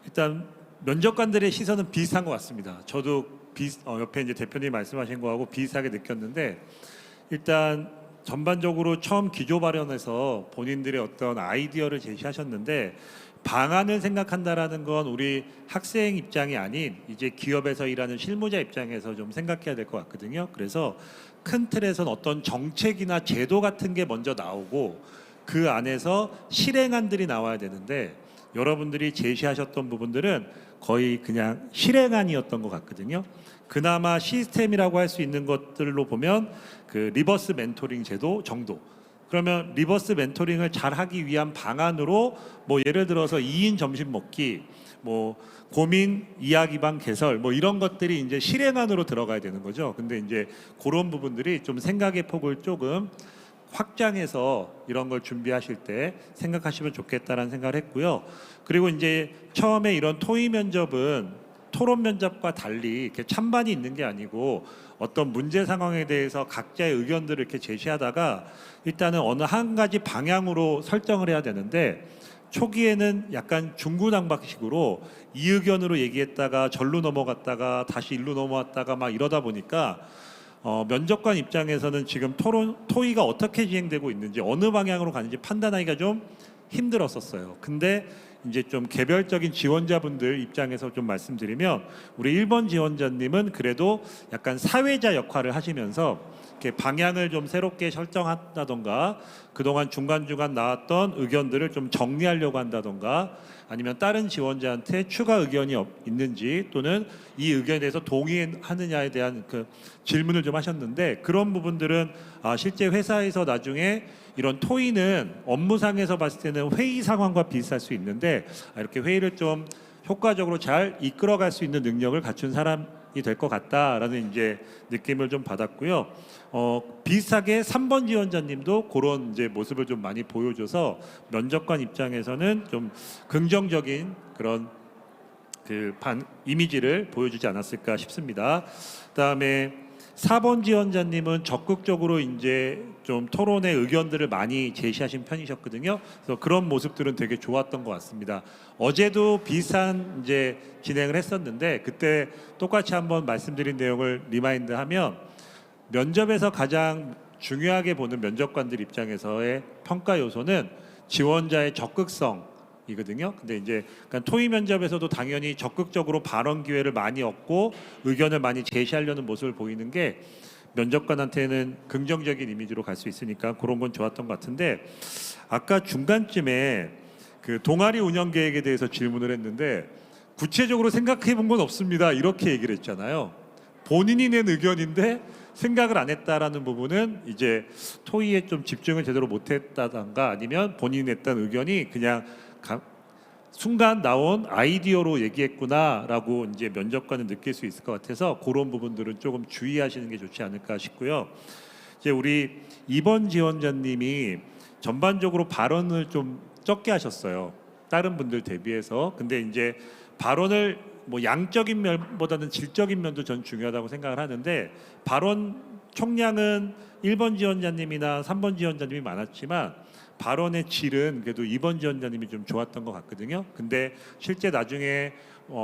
일단 면접관들의 시선은 비슷한 것 같습니다. 저도 옆에 이제 대표님 말씀하신 거하고 비슷하게 느꼈는데 일단 전반적으로 처음 기조 발언에서 본인들의 어떤 아이디어를 제시하셨는데 방안을 생각한다라는 건 우리 학생 입장이 아닌 이제 기업에서 일하는 실무자 입장에서 좀 생각해야 될 것 같거든요. 그래서 큰 틀에서는 어떤 정책이나 제도 같은 게 먼저 나오고 그 안에서 실행안들이 나와야 되는데 여러분들이 제시하셨던 부분들은 거의 그냥 실행안이었던 것 같거든요. 그나마 시스템이라고 할 수 있는 것들로 보면 그 리버스 멘토링 제도 정도. 그러면 리버스 멘토링을 잘 하기 위한 방안으로 뭐 예를 들어서 2인 점심 먹기, 뭐 고민 이야기방 개설 뭐 이런 것들이 이제 실행안으로 들어가야 되는 거죠. 근데 이제 그런 부분들이 좀 생각의 폭을 조금 확장해서 이런 걸 준비하실 때 생각하시면 좋겠다라는 생각을 했고요. 그리고 이제 처음에 이런 토의 면접은 토론 면접과 달리 이렇게 찬반이 있는 게 아니고 어떤 문제 상황에 대해서 각자의 의견들을 이렇게 제시하다가 일단은 어느 한 가지 방향으로 설정을 해야 되는데 초기에는 약간 중구난방식으로 이 의견으로 얘기했다가 절로 넘어갔다가 다시 일로 넘어왔다가 막 이러다 보니까 면접관 입장에서는 지금 토의가 어떻게 진행되고 있는지 어느 방향으로 가는지 판단하기가 좀 힘들었었어요. 근데 이제 좀 개별적인 지원자분들 입장에서 좀 말씀드리면 우리 1번 지원자님은 그래도 약간 사회자 역할을 하시면서 이렇게 방향을 좀 새롭게 설정한다던가 그동안 중간중간 나왔던 의견들을 좀 정리하려고 한다던가 아니면 다른 지원자한테 추가 의견이 있는지 또는 이 의견에 대해서 동의하느냐에 대한 그 질문을 좀 하셨는데 그런 부분들은 실제 회사에서 나중에 이런 토의는 업무상에서 봤을 때는 회의 상황과 비슷할 수 있는데 이렇게 회의를 좀 효과적으로 잘 이끌어갈 수 있는 능력을 갖춘 사람이 될 것 같다라는 이제 느낌을 좀 받았고요. 비슷하게 3번 지원자님도 그런 이제 모습을 좀 많이 보여줘서 면접관 입장에서는 좀 긍정적인 그런 그 이미지를 보여주지 않았을까 싶습니다. 그다음에 4번 지원자님은 적극적으로 이제 좀 토론의 의견들을 많이 제시하신 편이셨거든요. 그래서 그런 모습들은 되게 좋았던 것 같습니다. 어제도 비슷한 이제 진행을 했었는데 그때 똑같이 한번 말씀드린 내용을 리마인드하면 면접에서 가장 중요하게 보는 면접관들 입장에서의 평가 요소는 지원자의 적극성이거든요. 근데 이제 그러니까 토의 면접에서도 당연히 적극적으로 발언 기회를 많이 얻고 의견을 많이 제시하려는 모습을 보이는 게 면접관한테는 긍정적인 이미지로 갈 수 있으니까 그런 건 좋았던 것 같은데 아까 중간쯤에 그 동아리 운영 계획에 대해서 질문을 했는데 구체적으로 생각해 본 건 없습니다. 이렇게 얘기를 했잖아요. 본인이 낸 의견인데 생각을 안 했다라는 부분은 이제 토의에 좀 집중을 제대로 못했다던가 아니면 본인이 냈던 의견이 그냥 순간 나온 아이디어로 얘기했구나라고 이제 면접관은 느낄 수 있을 것 같아서 그런 부분들은 조금 주의하시는 게 좋지 않을까 싶고요. 이제 우리 2번 지원자님이 전반적으로 발언을 좀 적게 하셨어요. 다른 분들 대비해서. 근데 이제 발언을 뭐 양적인 면보다는 질적인 면도 전 중요하다고 생각을 하는데 발언 총량은 1번 지원자님이나 3번 지원자님이 많았지만 발언의 질은 그래도 2번 지원자님이 좀 좋았던 것 같거든요. 근데 실제 나중에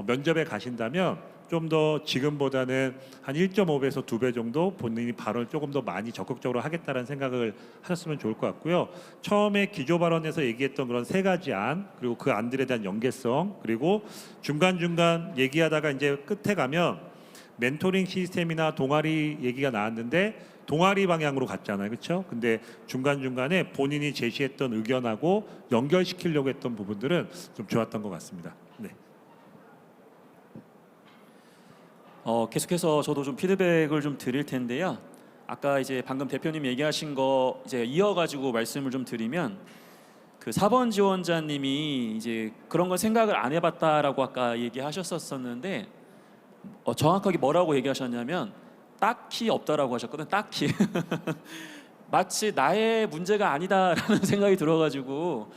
면접에 가신다면 좀 더 지금보다는 한 1.5배에서 2배 정도 본인이 발언을 조금 더 많이 적극적으로 하겠다는 생각을 하셨으면 좋을 것 같고요. 처음에 기조 발언에서 얘기했던 그런 세 가지 안 그리고 그 안들에 대한 연계성 그리고 중간중간 얘기하다가 이제 끝에 가면 멘토링 시스템이나 동아리 얘기가 나왔는데 동아리 방향으로 갔잖아요. 그렇죠? 근데 중간중간에 본인이 제시했던 의견하고 연결시키려고 했던 부분들은 좀 좋았던 것 같습니다. 네. 계속해서 저도 좀 피드백을 좀 드릴 텐데요. 아까 이제 방금 대표님 얘기하신 거 이제 이어가지고 말씀을 좀 드리면 그 4번 지원자님이 이제 그런 걸 생각을 안 해봤다라고 아까 얘기하셨었는데 정확하게 뭐라고 얘기하셨냐면 딱히 없다라고 하셨거든요. 딱히. 마치 나의 문제가 아니다라는 생각이 들어가지고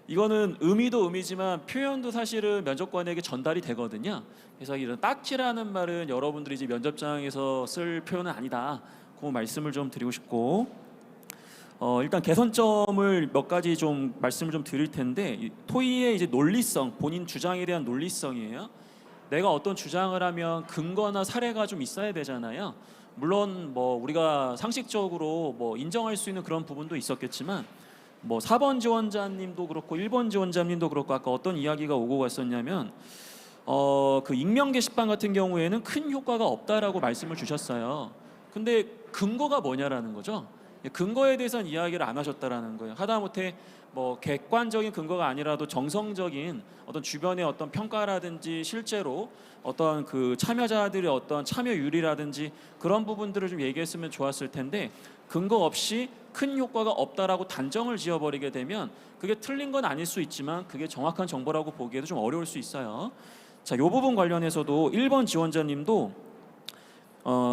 이거는 의미도 의미지만 표현도 사실은 면접관에게 전달이 되거든요. 그래서 이런 딱히라는 말은 여러분들이 이제 면접장에서 쓸 표현은 아니다. 그 말씀을 좀 드리고 싶고 일단 개선점을 몇 가지 좀 말씀을 좀 드릴 텐데 이 토의의 이제 논리성, 본인 주장에 대한 논리성이에요. 내가 어떤 주장을 하면 근거나 사례가 좀 있어야 되잖아요. 물론 뭐 우리가 상식적으로 뭐 인정할 수 있는 그런 부분도 있었겠지만 뭐 4번 지원자님도 그렇고 1번 지원자님도 그렇고 아까 어떤 이야기가 오고 갔었냐면 그 익명 게시판 같은 경우에는 큰 효과가 없다라고 말씀을 주셨어요. 근데 근거가 뭐냐라는 거죠. 근거에 대해서는 이야기를 안 하셨다라는 거예요. 하다못해 뭐 객관적인 근거가 아니라도 정성적인 어떤 주변의 어떤 평가라든지 실제로 어떤 그 참여자들의 어떤 참여율이라든지 그런 부분들을 좀 얘기했으면 좋았을 텐데 근거 없이 큰 효과가 없다라고 단정을 지어버리게 되면 그게 틀린 건 아닐 수 있지만 그게 정확한 정보라고 보기에도 좀 어려울 수 있어요. 자, 이 부분 관련해서도 1번 지원자님도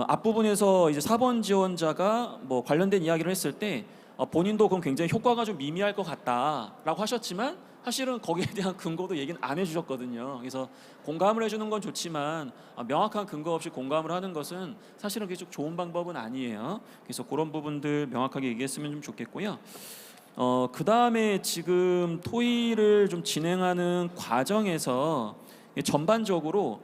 앞부분에서 이제 4번 지원자가 뭐 관련된 이야기를 했을 때 본인도 그건 굉장히 효과가 좀 미미할 것 같다라고 하셨지만 사실은 거기에 대한 근거도 얘기는 안 해주셨거든요. 그래서 공감을 해주는 건 좋지만 명확한 근거 없이 공감을 하는 것은 사실은 그게 좀 좋은 방법은 아니에요. 그래서 그런 부분들 명확하게 얘기했으면 좀 좋겠고요. 그 다음에 지금 토의를 좀 진행하는 과정에서 전반적으로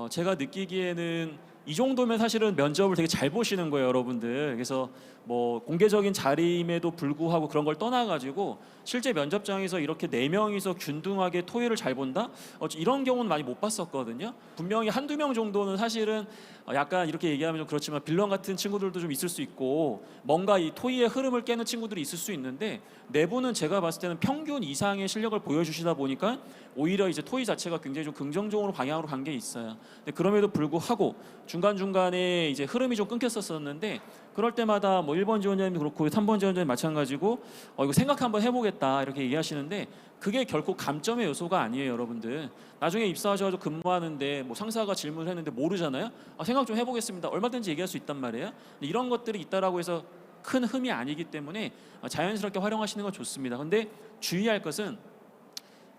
제가 느끼기에는 이 정도면 사실은 면접을 되게 잘 보시는 거예요, 여러분들. 그래서 뭐 공개적인 자리임에도 불구하고 그런 걸 떠나가지고 실제 면접장에서 이렇게 4명이서 균등하게 토의를 잘 본다? 이런 경우는 많이 못 봤었거든요. 분명히 한두 명 정도는 사실은 약간 이렇게 얘기하면 좀 그렇지만 빌런 같은 친구들도 좀 있을 수 있고 뭔가 이 토의의 흐름을 깨는 친구들이 있을 수 있는데 내부는 제가 봤을 때는 평균 이상의 실력을 보여주시다 보니까 오히려 이제 토의 자체가 굉장히 좀 긍정적으로 방향으로 간 게 있어요. 근데 그럼에도 불구하고 중간중간에 이제 흐름이 좀 끊겼었는데 그럴 때마다 뭐 1번 지원자님도 그렇고 3번 지원자님 마찬가지고 이거 생각 한번 해보겠다 이렇게 얘기하시는데 그게 결코 감점의 요소가 아니에요, 여러분들. 나중에 입사하셔서 근무하는데 뭐 상사가 질문을 했는데 모르잖아요. 생각 좀 해보겠습니다. 얼마든지 얘기할 수 있단 말이에요. 이런 것들이 있다라고 해서 큰 흠이 아니기 때문에 자연스럽게 활용하시는 건 좋습니다. 근데 주의할 것은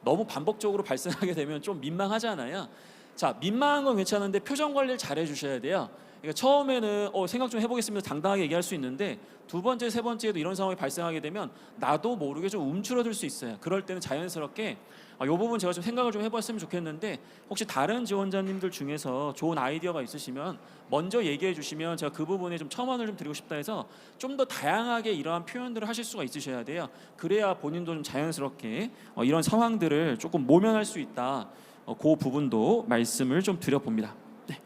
너무 반복적으로 발생하게 되면 좀 민망하잖아요. 자, 민망한 건 괜찮은데 표정 관리를 잘 해주셔야 돼요. 그러니까 처음에는 생각 좀 해보겠습니다 당당하게 얘기할 수 있는데 두 번째, 세 번째에도 이런 상황이 발생하게 되면 나도 모르게 좀 움츠러들 수 있어요. 그럴 때는 자연스럽게 이 부분 제가 좀 생각을 좀 해봤으면 좋겠는데 혹시 다른 지원자님들 중에서 좋은 아이디어가 있으시면 먼저 얘기해 주시면 제가 그 부분에 좀 첨언을 좀 드리고 싶다 해서 좀 더 다양하게 이러한 표현들을 하실 수가 있으셔야 돼요. 그래야 본인도 좀 자연스럽게 이런 상황들을 조금 모면할 수 있다. 그 부분도 말씀을 좀 드려봅니다. 네.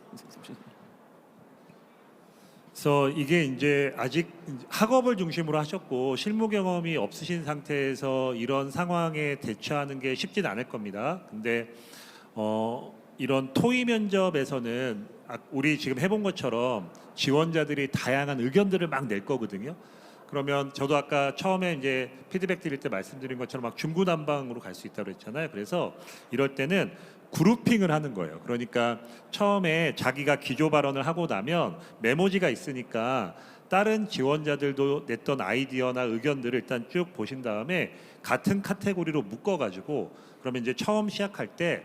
그래서 이게 이제 아직 학업을 중심으로 하셨고 실무 경험이 없으신 상태에서 이런 상황에 대처하는 게 쉽진 않을 겁니다. 근데 이런 토의 면접에서는 우리 지금 해본 것처럼 지원자들이 다양한 의견들을 막 낼 거거든요. 그러면 저도 아까 처음에 이제 피드백 드릴 때 말씀드린 것처럼 막 중구난방으로 갈 수 있다고 했잖아요. 그래서 이럴 때는 그룹핑을 하는 거예요. 그러니까 처음에 자기가 기조 발언을 하고 나면 메모지가 있으니까 다른 지원자들도 냈던 아이디어나 의견들을 일단 쭉 보신 다음에 같은 카테고리로 묶어가지고 그러면 이제 처음 시작할 때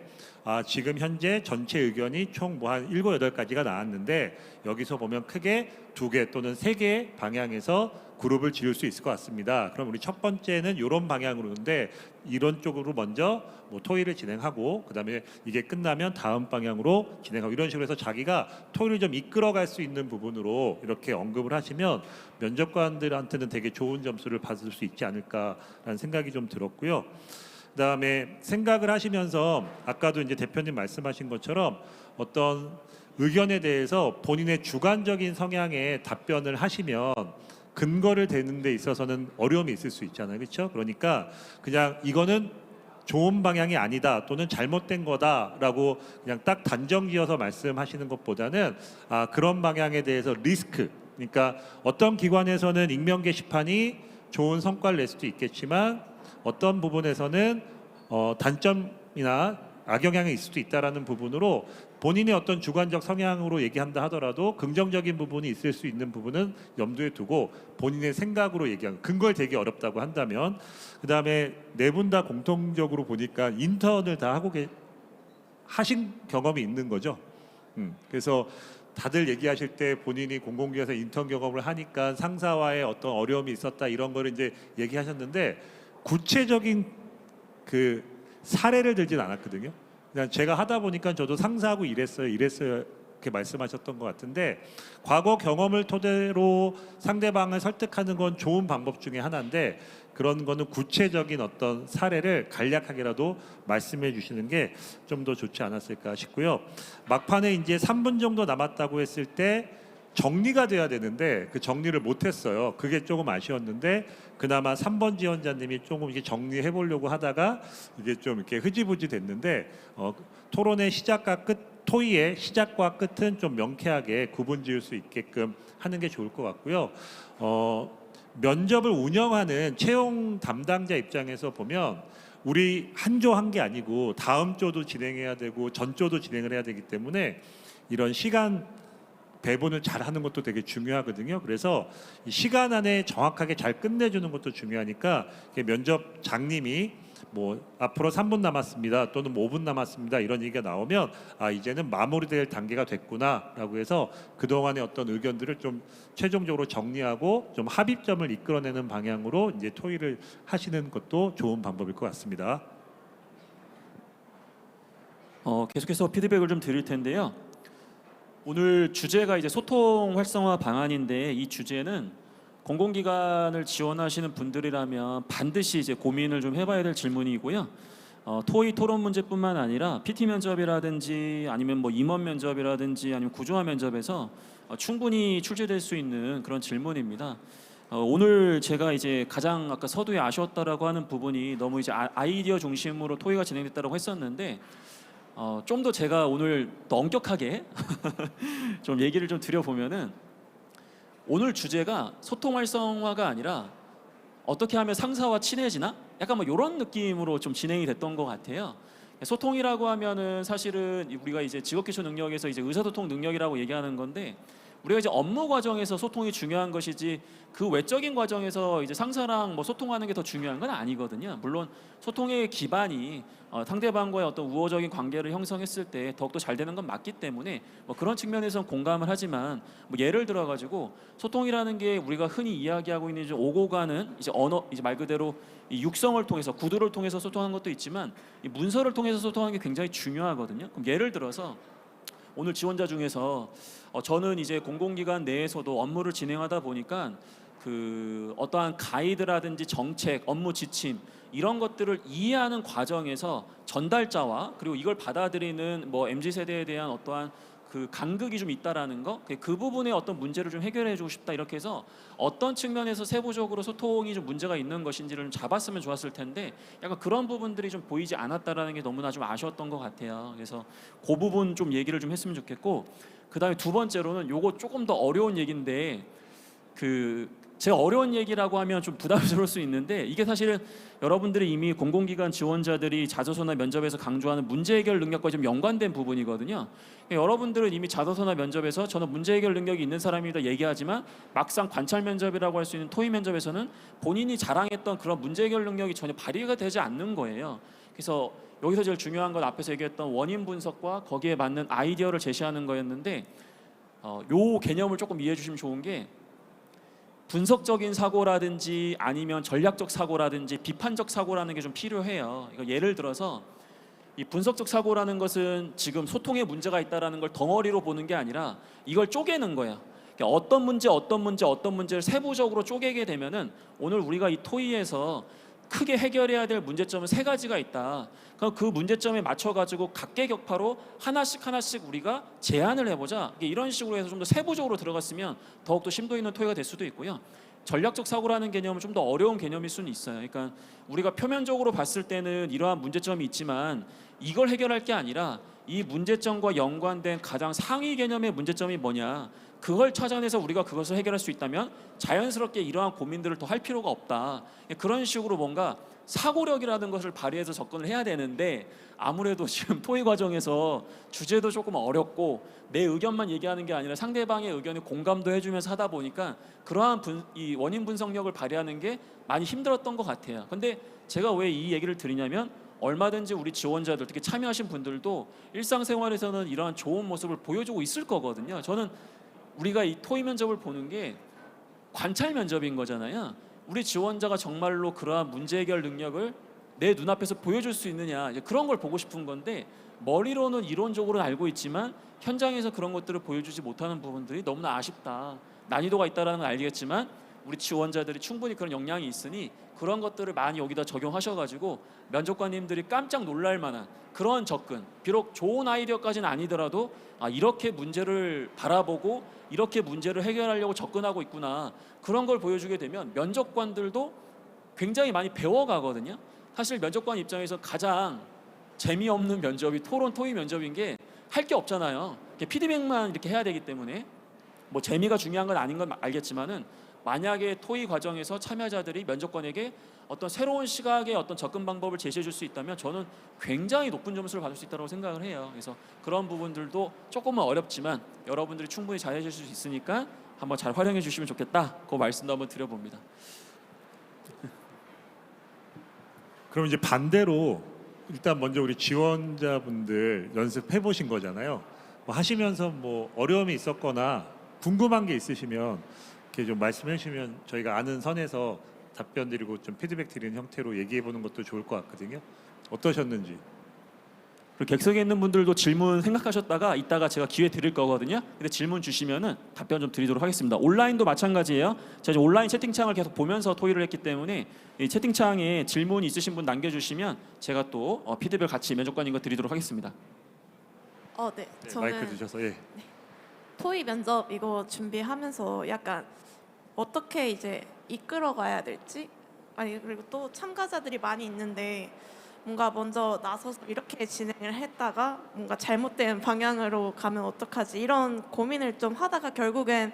지금 현재 전체 의견이 총 뭐 한 7, 8가지가 나왔는데 여기서 보면 크게 2개 또는 3개 방향에서 그룹을 지을 수 있을 것 같습니다. 그럼 우리 첫 번째는 이런 방향으로인데 이런 쪽으로 먼저 뭐 토의를 진행하고 그다음에 이게 끝나면 다음 방향으로 진행하고 이런 식으로 해서 자기가 토의를 좀 이끌어갈 수 있는 부분으로 이렇게 언급을 하시면 면접관들한테는 되게 좋은 점수를 받을 수 있지 않을까라는 생각이 좀 들었고요. 그다음에 생각을 하시면서 아까도 이제 대표님 말씀하신 것처럼 어떤 의견에 대해서 본인의 주관적인 성향의 답변을 하시면 근거를 대는 데 있어서는 어려움이 있을 수 있잖아요. 그렇죠? 그러니까 그냥 이거는 좋은 방향이 아니다 또는 잘못된 거다라고 그냥 딱 단정지어서 말씀하시는 것보다는 그런 방향에 대해서 리스크, 그러니까 어떤 기관에서는 익명 게시판이 좋은 성과를 낼 수도 있겠지만 어떤 부분에서는 단점이나 악영향이 있을 수도 있다라는 부분으로 본인의 어떤 주관적 성향으로 얘기한다 하더라도 긍정적인 부분이 있을 수 있는 부분은 염두에 두고 본인의 생각으로 얘기하는, 근거를 되기 어렵다고 한다면, 그다음에 네 분 다 공통적으로 보니까 인턴을 다 하신 경험이 있는 거죠. 그래서 다들 얘기하실 때 본인이 공공기관에서 인턴 경험을 하니까 상사와의 어떤 어려움이 있었다 이런 거를 이제 얘기하셨는데, 구체적인 그 사례를 들진 않았거든요. 그냥 제가 하다 보니까 저도 상사하고 이랬어요 이렇게 말씀하셨던 것 같은데, 과거 경험을 토대로 상대방을 설득하는 건 좋은 방법 중에 하나인데, 그런 거는 구체적인 어떤 사례를 간략하게라도 말씀해 주시는 게 좀 더 좋지 않았을까 싶고요. 막판에 이제 3분 정도 남았다고 했을 때 정리가 돼야 되는데 그 정리를 못했어요. 그게 조금 아쉬웠는데, 그나마 3번 지원자님이 조금 이게 정리해 보려고 하다가 이게 좀 이렇게 흐지부지 됐는데, 토론의 시작과 끝, 토의의 시작과 끝은 좀 명쾌하게 구분 지을 수 있게끔 하는 게 좋을 것 같고요. 면접을 운영하는 채용 담당자 입장에서 보면 우리 한 조 한 게 아니고 다음 조도 진행해야 되고 전 조도 진행을 해야 되기 때문에 이런 시간 배분을 잘 하는 것도 되게 중요하거든요. 그래서 이 시간 안에 정확하게 잘 끝내주는 것도 중요하니까 면접장님이 뭐 앞으로 3분 남았습니다 또는 5분 남았습니다 이런 얘기가 나오면 이제는 마무리될 단계가 됐구나라고 해서 그동안의 어떤 의견들을 좀 최종적으로 정리하고 좀 합의점을 이끌어내는 방향으로 이제 토의를 하시는 것도 좋은 방법일 것 같습니다. 계속해서 피드백을 좀 드릴 텐데요. 오늘 주제가 이제 소통 활성화 방안인데, 이 주제는 공공기관을 지원하시는 분들이라면 반드시 이제 고민을 좀 해봐야 될 질문이고요. 토의 토론 문제뿐만 아니라 PT 면접이라든지 아니면 뭐 임원 면접이라든지 아니면 구조화 면접에서 충분히 출제될 수 있는 그런 질문입니다. 오늘 제가 이제 가장 아까 서두에 아쉬웠다라고 하는 부분이 너무 이제 아이디어 중심으로 토의가 진행됐다고 했었는데, 좀 더 제가 오늘 더 엄격하게 좀 얘기를 좀 드려보면은, 오늘 주제가 소통 활성화가 아니라 어떻게 하면 상사와 친해지나? 약간 뭐 이런 느낌으로 좀 진행이 됐던 것 같아요. 소통이라고 하면은 사실은 우리가 이제 직업기초 능력에서 이제 의사소통 능력이라고 얘기하는 건데, 우리가 이제 업무 과정에서 소통이 중요한 것이지 그 외적인 과정에서 이제 상사랑 뭐 소통하는 게 더 중요한 건 아니거든요. 물론 소통의 기반이 상대방과의 어떤 우호적인 관계를 형성했을 때 더욱더 잘 되는 건 맞기 때문에 뭐 그런 측면에서는 공감을 하지만, 뭐 예를 들어 가지고 소통이라는 게 우리가 흔히 이야기하고 있는 이제 오고 가는 이제 언어, 이제 말 그대로 이 육성을 통해서 구두를 통해서 소통하는 것도 있지만 이 문서를 통해서 소통하는 게 굉장히 중요하거든요. 그럼 예를 들어서 오늘 지원자 중에서 저는 이제 공공기관 내에서도 업무를 진행하다 보니까 그 어떠한 가이드라든지 정책, 업무 지침 이런 것들을 이해하는 과정에서 전달자와 그리고 이걸 받아들이는 뭐 MZ 세대에 대한 어떠한 그 간극이 좀 있다라는 거, 그 부분에 어떤 문제를 좀 해결해주고 싶다 이렇게 해서 어떤 측면에서 세부적으로 소통이 좀 문제가 있는 것인지를 좀 잡았으면 좋았을 텐데, 약간 그런 부분들이 좀 보이지 않았다라는 게 너무나 좀 아쉬웠던 것 같아요. 그래서 그 부분 좀 얘기를 좀 했으면 좋겠고, 그 다음에 두 번째로는 요거 조금 더 어려운 얘기인데, 제가 어려운 얘기라고 하면 좀 부담스러울 수 있는데, 이게 사실은 여러분들이 이미 공공기관 지원자들이 자소서나 면접에서 강조하는 문제 해결 능력과 좀 연관된 부분이거든요. 여러분들은 이미 자소서나 면접에서 저는 문제 해결 능력이 있는 사람이다 얘기하지만, 막상 관찰 면접이라고 할 수 있는 토의 면접에서는 본인이 자랑했던 그런 문제 해결 능력이 전혀 발휘가 되지 않는 거예요. 그래서 여기서 제일 중요한 건 앞에서 얘기했던 원인 분석과 거기에 맞는 아이디어를 제시하는 거였는데, 요 개념을 조금 이해해 주시면 좋은 게, 분석적인 사고라든지 아니면 전략적 사고라든지 비판적 사고라는 게 좀 필요해요. 이거 예를 들어서 이 분석적 사고라는 것은 지금 소통에 문제가 있다라는 걸 덩어리로 보는 게 아니라 이걸 쪼개는 거예요. 그러니까 어떤 문제를 세부적으로 쪼개게 되면은, 오늘 우리가 이 토의에서 크게 해결해야 될 문제점은 세 가지가 있다. 그럼 그 문제점에 맞춰가지고 각계격파로 하나씩 우리가 제안을 해보자. 이런 식으로 해서 좀 더 세부적으로 들어갔으면 더욱더 심도 있는 토의가 될 수도 있고요. 전략적 사고라는 개념은 좀 더 어려운 개념일 수는 있어요. 그러니까 우리가 표면적으로 봤을 때는 이러한 문제점이 있지만 이걸 해결할 게 아니라 이 문제점과 연관된 가장 상위 개념의 문제점이 뭐냐, 그걸 찾아내서 우리가 그것을 해결할 수 있다면 자연스럽게 이러한 고민들을 더 할 필요가 없다. 그런 식으로 뭔가 사고력이라는 것을 발휘해서 접근을 해야 되는데, 아무래도 지금 토의 과정에서 주제도 조금 어렵고 내 의견만 얘기하는 게 아니라 상대방의 의견에 공감도 해주면서 하다 보니까 그러한 이 원인 분석력을 발휘하는 게 많이 힘들었던 것 같아요. 근데 제가 왜 이 얘기를 드리냐면, 얼마든지 우리 지원자들, 특히 참여하신 분들도 일상생활에서는 이러한 좋은 모습을 보여주고 있을 거거든요. 저는 우리가 이 토의 면접을 보는 게 관찰 면접인 거잖아요. 우리 지원자가 정말로 그러한 문제 해결 능력을 내 눈앞에서 보여줄 수 있느냐, 이제 그런 걸 보고 싶은 건데, 머리로는 이론적으로는 알고 있지만 현장에서 그런 것들을 보여주지 못하는 부분들이 너무나 아쉽다. 난이도가 있다는 걸 알겠지만 우리 지원자들이 충분히 그런 역량이 있으니 그런 것들을 많이 여기다 적용하셔가지고 면접관님들이 깜짝 놀랄 만한 그런 접근, 비록 좋은 아이디어까지는 아니더라도 이렇게 문제를 바라보고 이렇게 문제를 해결하려고 접근하고 있구나, 그런 걸 보여주게 되면 면접관들도 굉장히 많이 배워가거든요. 사실 면접관 입장에서 가장 재미없는 면접이 토의 면접인 게, 할 게 없잖아요. 피드백만 이렇게 해야 되기 때문에 뭐 재미가 중요한 건 아닌 건 알겠지만은, 만약에 토의 과정에서 참여자들이 면접관에게 어떤 새로운 시각의 어떤 접근 방법을 제시해 줄 수 있다면 저는 굉장히 높은 점수를 받을 수 있다고 생각을 해요. 그래서 그런 부분들도 조금은 어렵지만 여러분들이 충분히 잘해 주실 수 있으니까 한번 잘 활용해 주시면 좋겠다, 그 말씀도 한번 드려봅니다. 그럼 이제 반대로 일단 먼저 우리 지원자분들 연습해 보신 거잖아요. 뭐 하시면서 뭐 어려움이 있었거나 궁금한 게 있으시면 이렇게 좀 말씀해 주시면 저희가 아는 선에서 답변 드리고 좀 피드백 드리는 형태로 얘기해 보는 것도 좋을 것 같거든요. 어떠셨는지. 그리고 객석에 있는 분들도 질문 생각하셨다가 이따가 제가 기회 드릴 거거든요. 근데 질문 주시면은 답변 좀 드리도록 하겠습니다. 온라인도 마찬가지예요. 제가 이제 온라인 채팅창을 계속 보면서 토의를 했기 때문에 이 채팅창에 질문이 있으신 분 남겨주시면 제가 또 피드백 같이 면접관님과 드리도록 하겠습니다. 네. 네, 저는 마이크 주셔서. 예. 토의 면접 이거 준비하면서 약간 어떻게 이제 이끌어가야 될지, 아니 그리고 또 참가자들이 많이 있는데 뭔가 먼저 나서서 이렇게 진행을 했다가 뭔가 잘못된 방향으로 가면 어떡하지, 이런 고민을 좀 하다가 결국엔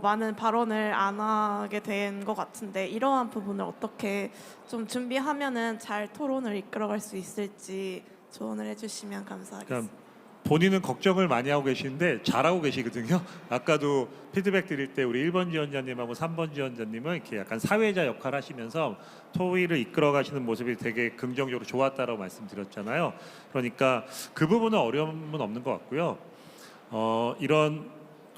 많은 발언을 안 하게 된 것 같은데, 이러한 부분을 어떻게 좀 준비하면은 잘 토론을 이끌어갈 수 있을지 조언을 해주시면 감사하겠습니다. 그러니까 본인은 걱정을 많이 하고 계시는데 잘하고 계시거든요. 아까도 피드백 드릴 때 우리 1번 지원자님하고 3번 지원자님은 이렇게 약간 사회자 역할 하시면서 토의를 이끌어 가시는 모습이 되게 긍정적으로 좋았다라고 말씀드렸잖아요. 그러니까 그 부분은 어려움은 없는 것 같고요. 이런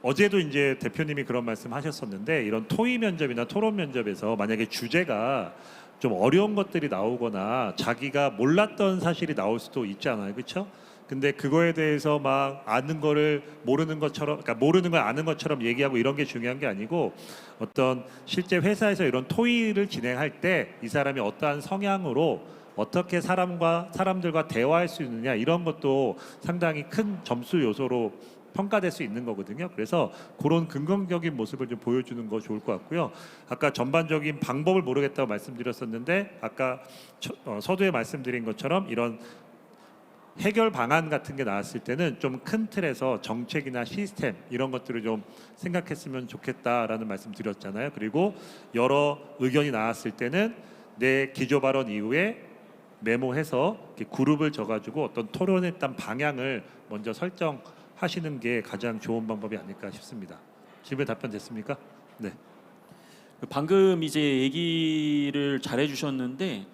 어제도 이제 대표님이 그런 말씀하셨었는데, 이런 토의 면접이나 토론 면접에서 만약에 주제가 좀 어려운 것들이 나오거나 자기가 몰랐던 사실이 나올 수도 있잖아요, 그렇죠? 근데 그거에 대해서 막 아는 거를 모르는 것처럼, 그러니까 모르는 걸 아는 것처럼 얘기하고 이런 게 중요한 게 아니고, 어떤 실제 회사에서 이런 토의를 진행할 때 이 사람이 어떠한 성향으로 어떻게 사람들과 대화할 수 있느냐, 이런 것도 상당히 큰 점수 요소로 평가될 수 있는 거거든요. 그래서 그런 긍정적인 모습을 좀 보여주는 거 좋을 것 같고요. 아까 전반적인 방법을 모르겠다고 말씀드렸었는데, 아까 서두에 말씀드린 것처럼 이런 해결 방안 같은 게 나왔을 때는 좀 큰 틀에서 정책이나 시스템 이런 것들을 좀 생각했으면 좋겠다라는 말씀 드렸잖아요. 그리고 여러 의견이 나왔을 때는 내 기조 발언 이후에 메모해서 이렇게 그룹을 져가지고 어떤 토론했던 방향을 먼저 설정하시는 게 가장 좋은 방법이 아닐까 싶습니다. 질문 답변 됐습니까? 네. 방금 이제 얘기를 잘 해주셨는데,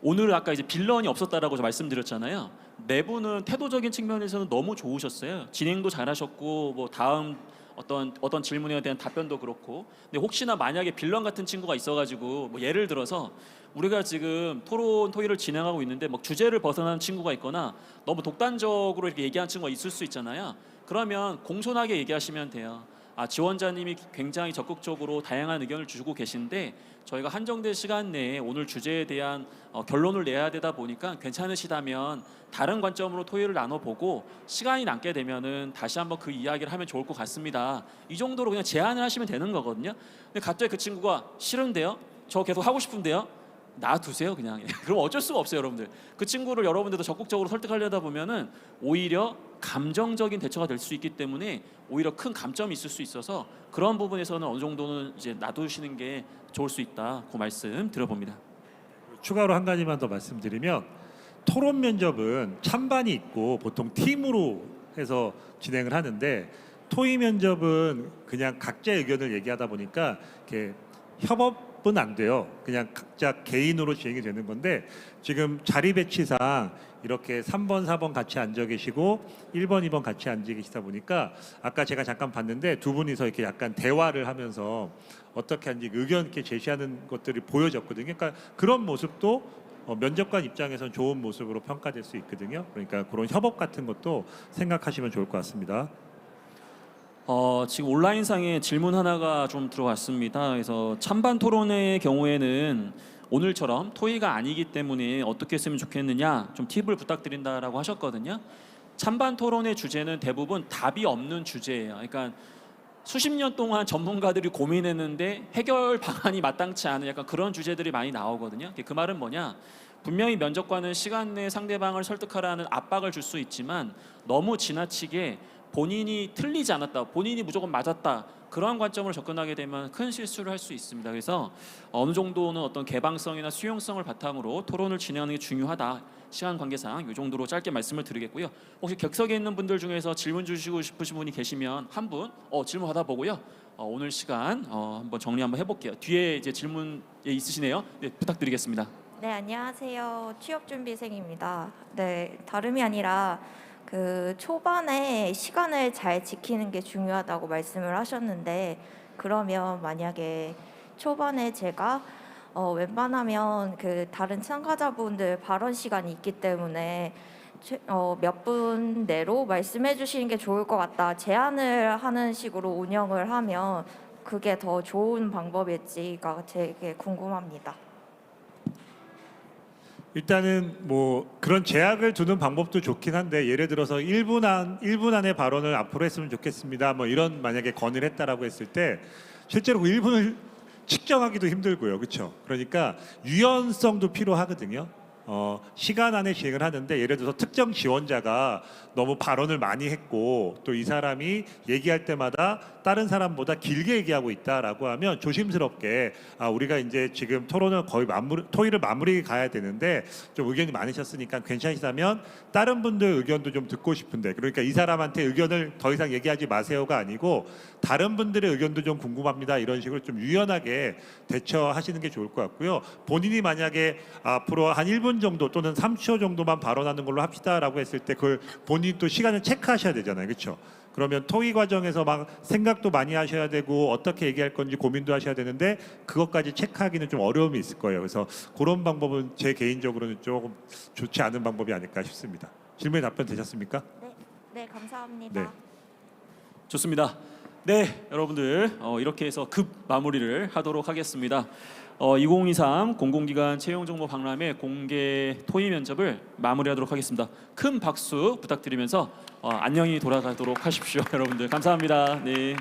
오늘 아까 이제 빌런이 없었다라고 말씀드렸잖아요. 내부는 태도적인 측면에서는 너무 좋으셨어요. 진행도 잘하셨고, 뭐 다음 어떤 질문에 대한 답변도 그렇고. 근데 혹시나 만약에 빌런 같은 친구가 있어가지고, 뭐 예를 들어서 우리가 지금 토의를 진행하고 있는데 막 주제를 벗어나는 친구가 있거나 너무 독단적으로 이렇게 얘기하는 친구가 있을 수 있잖아요. 그러면 공손하게 얘기하시면 돼요. 지원자님이 굉장히 적극적으로 다양한 의견을 주고 계신데 저희가 한정된 시간 내에 오늘 주제에 대한 결론을 내야 되다 보니까 괜찮으시다면 다른 관점으로 토의를 나눠보고 시간이 남게 되면은 다시 한번 그 이야기를 하면 좋을 것 같습니다. 이 정도로 그냥 제안을 하시면 되는 거거든요. 근데 갑자기 그 친구가 싫은데요? 저 계속 하고 싶은데요? 놔두세요 그냥. 그럼 어쩔 수가 없어요 여러분들. 그 친구를 여러분들도 적극적으로 설득하려다 보면은 오히려 감정적인 대처가 될 수 있기 때문에 오히려 큰 감점이 있을 수 있어서 그런 부분에서는 어느 정도는 이제 놔두시는 게 좋을 수 있다. 그 말씀 들어봅니다. 추가로 한 가지만 더 말씀드리면 토론 면접은 찬반이 있고 보통 팀으로 해서 진행을 하는데 토의 면접은 그냥 각자의 의견을 얘기하다 보니까 이렇게 협업은 안 돼요. 그냥 각자 개인으로 진행이 되는 건데 지금 자리 배치상 이렇게 3번, 4번 같이 앉아 계시고 1번, 2번 같이 앉아 계시다 보니까 아까 제가 잠깐 봤는데 두 분이서 이렇게 약간 대화를 하면서 어떻게 하는지 의견 이렇게 제시하는 것들이 보여졌거든요. 그러니까 그런 모습도 면접관 입장에서는 좋은 모습으로 평가될 수 있거든요. 그러니까 그런 협업 같은 것도 생각하시면 좋을 것 같습니다. 지금 온라인상에 질문 하나가 좀 들어왔습니다. 그래서 찬반 토론의 경우에는 오늘처럼 토의가 아니기 때문에 어떻게 했으면 좋겠느냐 좀 팁을 부탁드린다라고 하셨거든요. 찬반 토론의 주제는 대부분 답이 없는 주제예요. 그러니까 수십 년 동안 전문가들이 고민했는데 해결 방안이 마땅치 않은 약간 그런 주제들이 많이 나오거든요. 그 말은 뭐냐? 분명히 면접관은 시간 내에 상대방을 설득하라는 압박을 줄 수 있지만 너무 지나치게 본인이 틀리지 않았다, 본인이 무조건 맞았다 그러한 관점으로 접근하게 되면 큰 실수를 할 수 있습니다. 그래서 어느 정도는 어떤 개방성이나 수용성을 바탕으로 토론을 진행하는 게 중요하다. 시간 관계상 이 정도로 짧게 말씀을 드리겠고요. 혹시 객석에 있는 분들 중에서 질문 주시고 싶으신 분이 계시면 한 분 질문 받아보고요. 오늘 시간 한번 정리 한번 해볼게요. 뒤에 이제 질문 있으시네요. 네, 부탁드리겠습니다. 네, 안녕하세요. 취업준비생입니다. 네, 다름이 아니라 그 초반에 시간을 잘 지키는 게 중요하다고 말씀을 하셨는데 그러면 만약에 초반에 제가 웬만하면 그 다른 참가자분들 발언 시간이 있기 때문에 몇 분 내로 말씀해 주시는 게 좋을 것 같다. 제안을 하는 식으로 운영을 하면 그게 더 좋은 방법일지가 되게 궁금합니다. 일단은 뭐 그런 제약을 두는 방법도 좋긴 한데 예를 들어서 1분 안에 발언을 앞으로 했으면 좋겠습니다. 뭐 이런 만약에 건의를 했다라고 했을 때 실제로 그 1분을 측정하기도 힘들고요. 그렇죠? 그러니까 유연성도 필요하거든요. 시간 안에 진행을 하는데 예를 들어서 특정 지원자가 너무 발언을 많이 했고 또 이 사람이 얘기할 때마다 다른 사람보다 길게 얘기하고 있다라고 하면 조심스럽게 우리가 이제 지금 토론을 거의 토의를 마무리 가야 되는데 좀 의견이 많으셨으니까 괜찮으시다면 다른 분들 의견도 좀 듣고 싶은데 그러니까 이 사람한테 의견을 더 이상 얘기하지 마세요가 아니고 다른 분들의 의견도 좀 궁금합니다. 이런 식으로 좀 유연하게 대처하시는 게 좋을 것 같고요. 본인이 만약에 앞으로 한 1분 정도 또는 30초 정도만 발언하는 걸로 합시다라고 했을 때 그걸 본인이 또 시간을 체크하셔야 되잖아요. 그렇죠? 그러면 토의 과정에서 막 생각도 많이 하셔야 되고 어떻게 얘기할 건지 고민도 하셔야 되는데 그것까지 체크하기는 좀 어려움이 있을 거예요. 그래서 그런 방법은 제 개인적으로는 조금 좋지 않은 방법이 아닐까 싶습니다. 질문에 답변 되셨습니까? 네, 감사합니다. 네. 좋습니다. 네, 여러분들 이렇게 해서 급 마무리를 하도록 하겠습니다. 2023 공공기관 채용정보 박람회 공개 토의 면접을 마무리하도록 하겠습니다. 큰 박수 부탁드리면서 안녕히 돌아가도록 하십시오. 여러분들 감사합니다. 네.